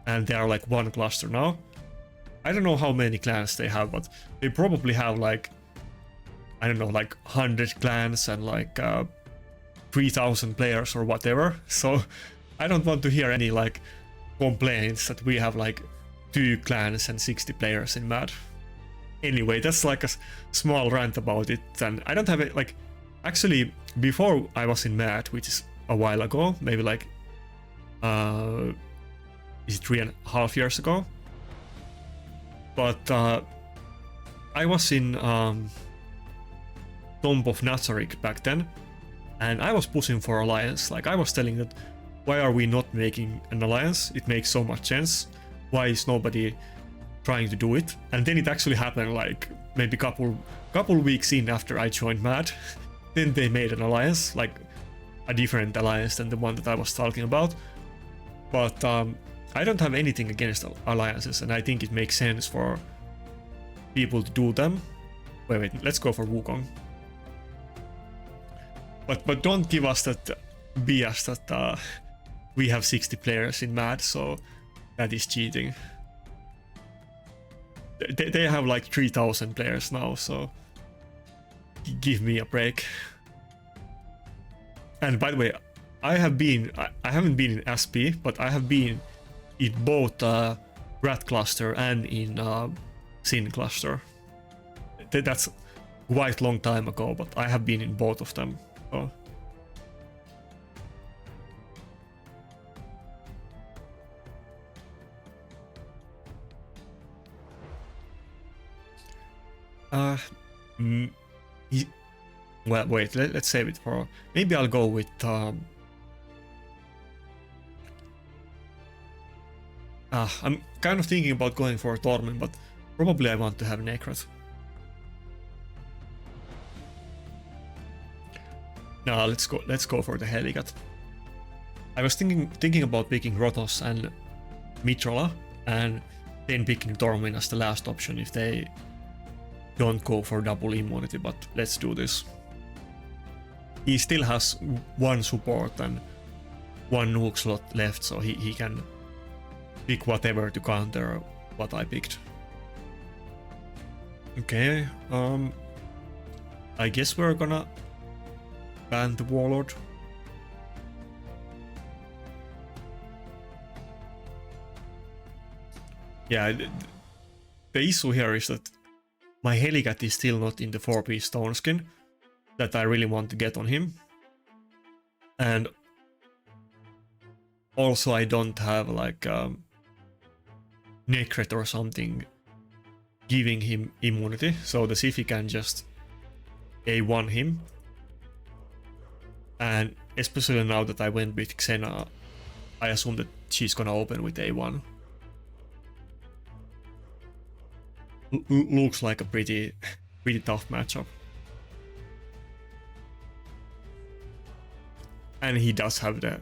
and they are like one cluster now. I don't know how many clans they have, but they probably have like, I don't know, like 100 clans and like 3,000 players or whatever. So I don't want to hear any like complaints that we have like 2 clans and 60 players in MAD. Anyway, that's like a small rant about it, and I don't have it like. Actually, before I was in MAD, which is a while ago, maybe like is it 3.5 years ago? But I was in Tomb of Nazarick back then, and I was pushing for alliance. Like I was telling that, why are we not making an alliance? It makes so much sense. Why is nobody trying to do it? And then it actually happened, like maybe couple weeks in after I joined MAD. Then they made an alliance, like a different alliance than the one that I was talking about. But I don't have anything against alliances, and I think it makes sense for people to do them. Wait, let's go for Wukong. But don't give us that BS that we have 60 players in MAD, so that is cheating. They have like 3,000 players now, so give me a break. And by the way, I haven't been in SP, but I have been in both Rat Cluster and in Sin Cluster. That's quite a long time ago, but I have been in both of them. So. Well, wait, let's save it for... Maybe I'll go with... I'm kind of thinking about going for Torment, but probably I want to have Nakarada. Nah, let's go for the Heligat. I was thinking about picking Rotos and Mitrola, and then picking Torment as the last option if they don't go for double immunity, but let's do this. He still has 1 support and 1 nuke slot left, so he can pick whatever to counter what I picked. Okay, I guess we're gonna ban the Warlord. Yeah, the issue here is that my Heligat is still not in the 4-piece Stoneskin that I really want to get on him. And also I don't have like Necret or something giving him immunity, so the Siphi can just A1 him. And especially now that I went with Xena, I assume that she's gonna open with A1. Looks like a pretty tough matchup. And he does have the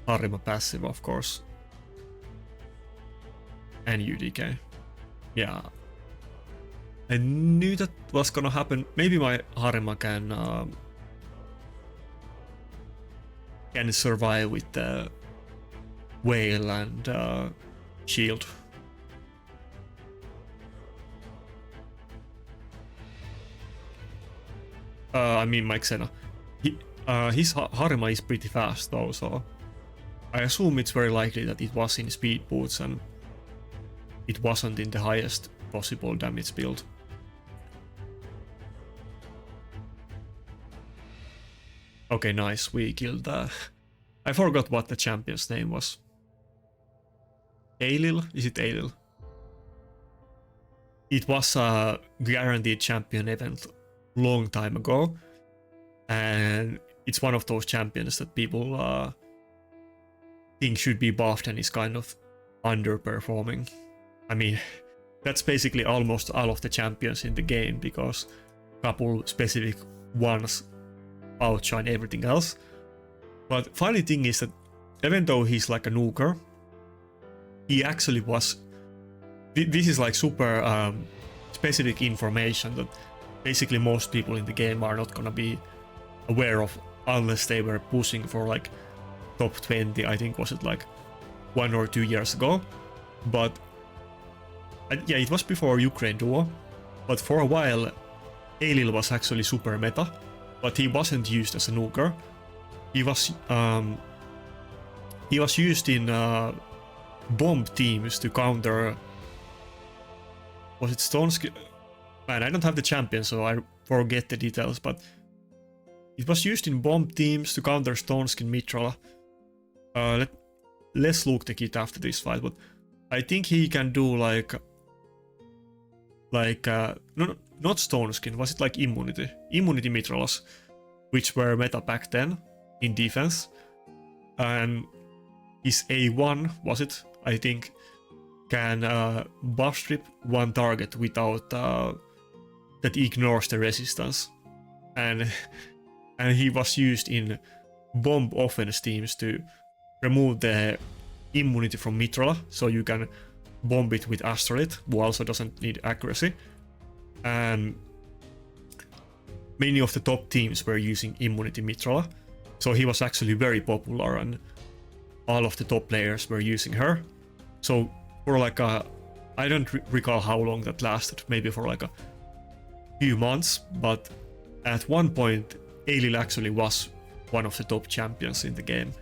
Harima passive, of course. And UDK. Yeah. I knew that was gonna happen. Maybe my Harima can survive with the Whale and Shield. I mean my Xena. His Harima is pretty fast though, so I assume it's very likely that it was in speed boots and it wasn't in the highest possible damage build. Okay, nice, we killed I forgot what the champion's name was. Ailil? Is it Ailil? It was a guaranteed champion event long time ago, and it's one of those champions that people think should be buffed and is kind of underperforming. I mean, that's basically almost all of the champions in the game, because a couple specific ones outshine everything else. But funny thing is that even though he's like a nuker, he actually was... This is like super specific information that basically most people in the game are not gonna be aware of unless they were pushing for like top 20, I think was it like 1 or 2 years ago. But yeah, it was before Ukraine Duo, but for a while Ailil was actually super meta, but he wasn't used as a nuker. He was used in bomb teams to counter... Was it Stoneskin? Man, I don't have the champion, so I forget the details, but it was used in bomb teams to counter Stoneskin Mitrola. Let's look the kit after this fight, but I think he can do like no, not Stoneskin, was it like Immunity Mitrolas, which were meta back then in defense, and his A1, was it, I think, can buff strip one target without that ignores the resistance, and he was used in bomb offense teams to remove the immunity from Mitrola, so you can bomb it with Astrolith, who also doesn't need accuracy. And many of the top teams were using immunity Mitrola, so he was actually very popular, and all of the top players were using her. So for like I don't recall how long that lasted, maybe for like a few months, but at one point Ailil actually was one of the top champions in the game.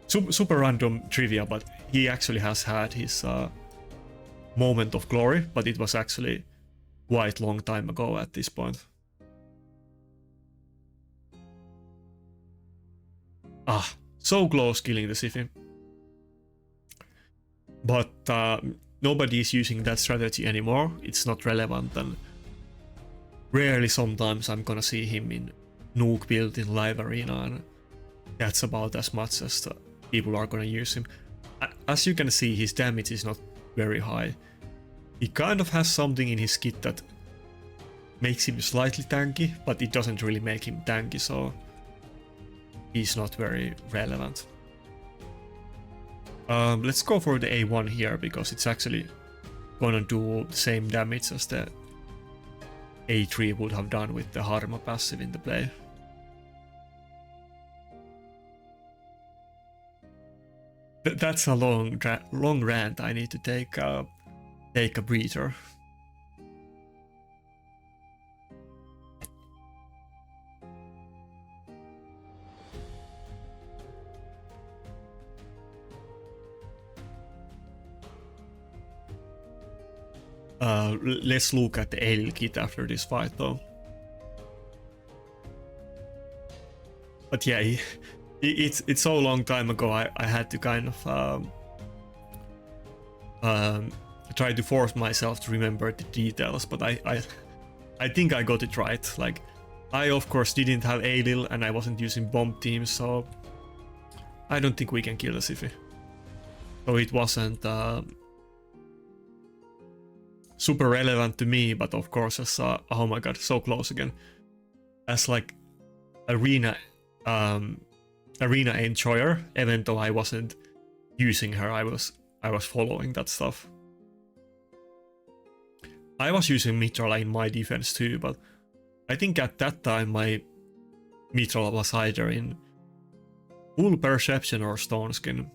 Super random trivia, but he actually has had his moment of glory, but it was actually quite long time ago at this point. So close killing the Siphi. But nobody is using that strategy anymore. It's not relevant, and rarely sometimes I'm gonna see him in Nuke build in live arena, and that's about as much as the people are gonna use him. As you can see, his damage is not very high. He kind of has something in his kit that makes him slightly tanky, but it doesn't really make him tanky, so he's not very relevant. Let's go for the A1 here, because it's actually gonna do the same damage as the A3 would have done with the Harma passive in the play. That's a long rant. I need to take a breather. Let's look at the Ailil kit after this fight, though. But yeah, it's so long time ago. I had to kind of try to force myself to remember the details, but I think I got it right. Like, I of course didn't have Ailil, and I wasn't using bomb teams, so I don't think we can kill the Siphi. So it wasn't super relevant to me, but of course as oh my god, so close again. As like arena enjoyer, even though I wasn't using her, I was following that stuff. I was using Mitrola in my defense too, but I think at that time my Mitrola was either in full perception or Stoneskin.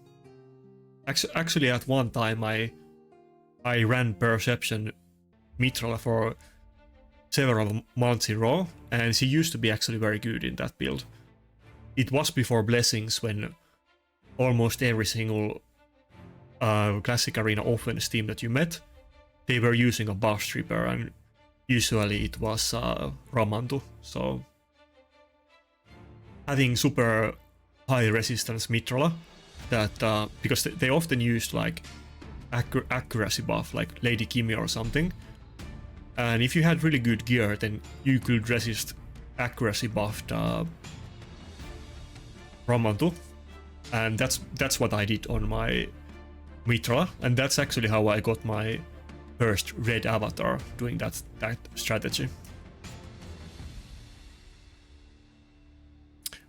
Actually at one time I ran perception Mitrola for several months in a row, and she used to be actually very good in that build. It was before Blessings, when almost every single Classic Arena offense team that you met, they were using a buff stripper, and usually it was Ramantu. So having super high resistance Mitrola, that because they often used like accuracy buff, like Lady Kimi or something, and if you had really good gear, then you could resist accuracy buffed Ramantu, and that's what I did on my Mitrola, and that's actually how I got my first red avatar, doing that strategy.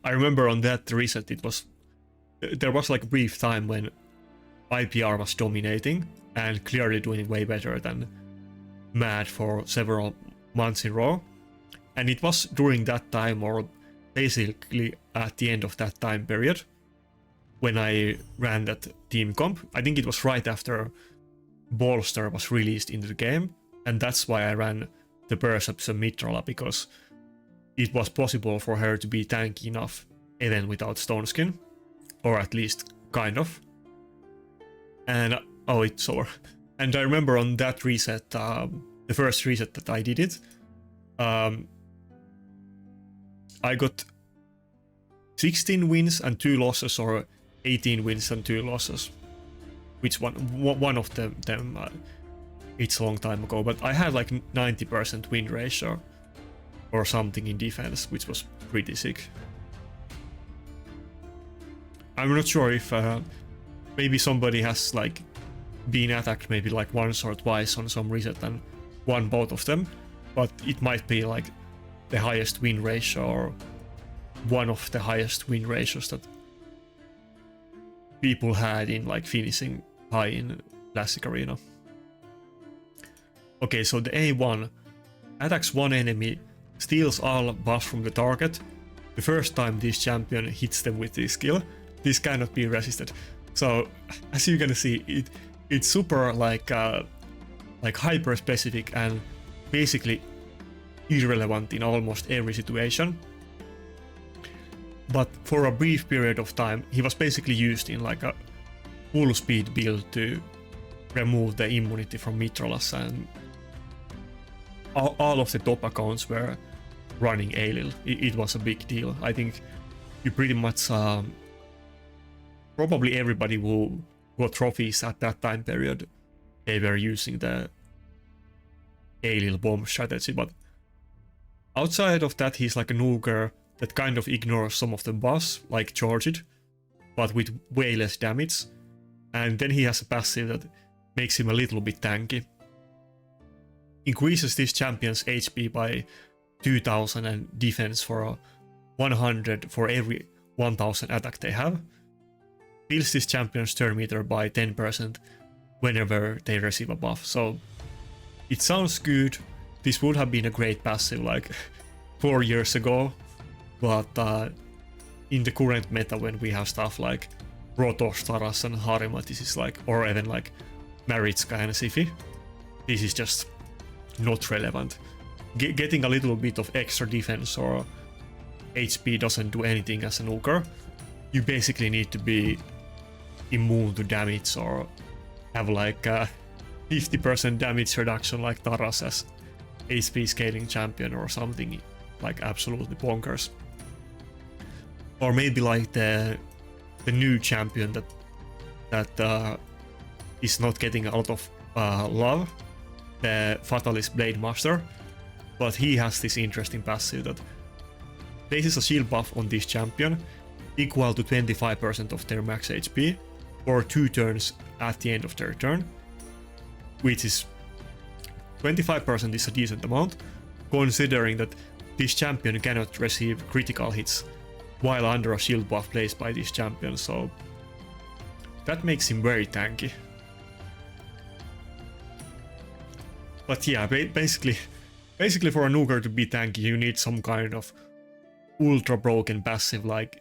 I remember on that reset there was like a brief time when IPR was dominating and clearly doing way better than Mad for several months in a row, and it was during that time, or basically at the end of that time period, when I ran that team comp. I think it was right after Bolster was released into the game, and that's why I ran the Perception Mitrola, because it was possible for her to be tanky enough even without Stoneskin, or at least kind of. and oh, it's over. And I remember on that reset, the first reset that I did it, I got 16 wins and 2 losses, or 18 wins and 2 losses. Which one of them it's a long time ago, but I had like 90% win ratio or something in defense, which was pretty sick. I'm not sure if maybe somebody has like been attacked maybe like once or twice on some reset and won both of them, but it might be like the highest win ratio or one of the highest win ratios that people had in like finishing high in Classic Arena. Okay, so the A1 attacks one enemy, steals all buffs from the target. The first time this champion hits them with this skill, this cannot be resisted. So as you can see, it's super like hyper specific and basically irrelevant in almost every situation. But for a brief period of time, he was basically used in like a full speed build to remove the immunity from Mitralas, and all of the top accounts were running Aelil. It was a big deal. I think you pretty much probably everybody who got trophies at that time period, they were using the Aelil bomb strategy. But outside of that, he's like a nuker that kind of ignores some of the buffs, like Charge It, but with way less damage. And then he has a passive that makes him a little bit tanky. Increases this champion's HP by 2000 and defense for 100 for every 1000 attack they have. Builds this champion's turn meter by 10% whenever they receive a buff. So it sounds good. This would have been a great passive like 4 years ago, but in the current meta, when we have stuff like Protoss, Taras and Harima, this is like, or even like Maritska and Siphi, this is just not relevant. Getting a little bit of extra defense or HP doesn't do anything as a nuker. You basically need to be immune to damage or have like 50% damage reduction like Taras as HP scaling champion or something like absolutely bonkers. Or maybe like the new champion that is not getting a lot of love, the Fatalist Blade Master, but he has this interesting passive that places a shield buff on this champion equal to 25% of their max HP for 2 turns at the end of their turn, which is 25% is a decent amount, considering that this champion cannot receive critical hits while under a shield buff placed by this champion, so that makes him very tanky. But yeah, basically for a nuker to be tanky, you need some kind of ultra broken passive like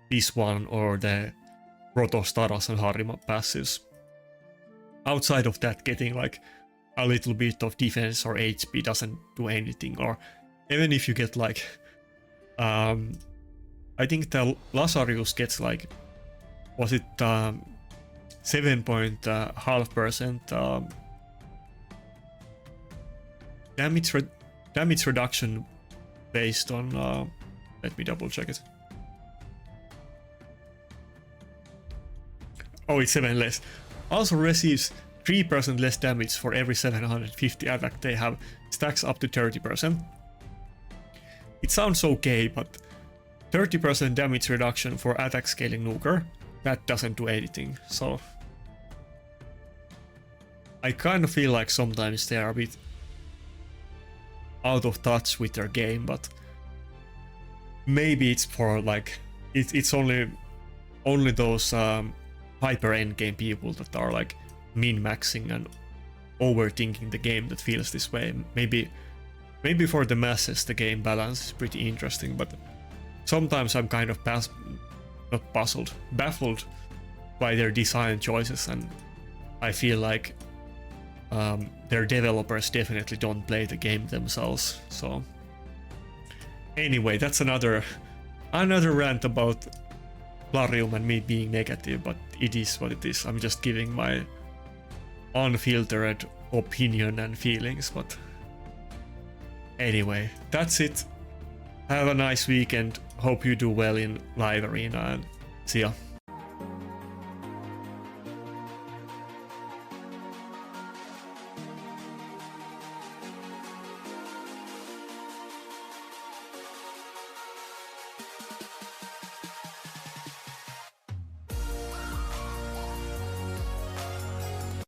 this one or the Protoss, Taras and Harima passives. Outside of that, getting like a little bit of defense or HP doesn't do anything. Or even if you get like I think the Lazarus gets like, was it 7.5% damage reduction based on let me double check it. Oh, it's 7 less. Also receives 3% less damage for every 750 attack they have. Stacks up to 30%. It sounds okay, but 30% damage reduction for attack scaling nuker, that doesn't do anything. So I kind of feel like sometimes they are a bit out of touch with their game, but maybe it's for like it's only those hyper endgame people that are like min-maxing and overthinking the game that feels this way. Maybe for the masses the game balance is pretty interesting, but sometimes I'm kind of baffled by their design choices, and I feel like their developers definitely don't play the game themselves. So anyway, that's another rant about Plarium and me being negative, but it is what it is. I'm just giving my unfiltered opinion and feelings, but anyway, that's it. Have a nice weekend. Hope you do well in live arena and see ya.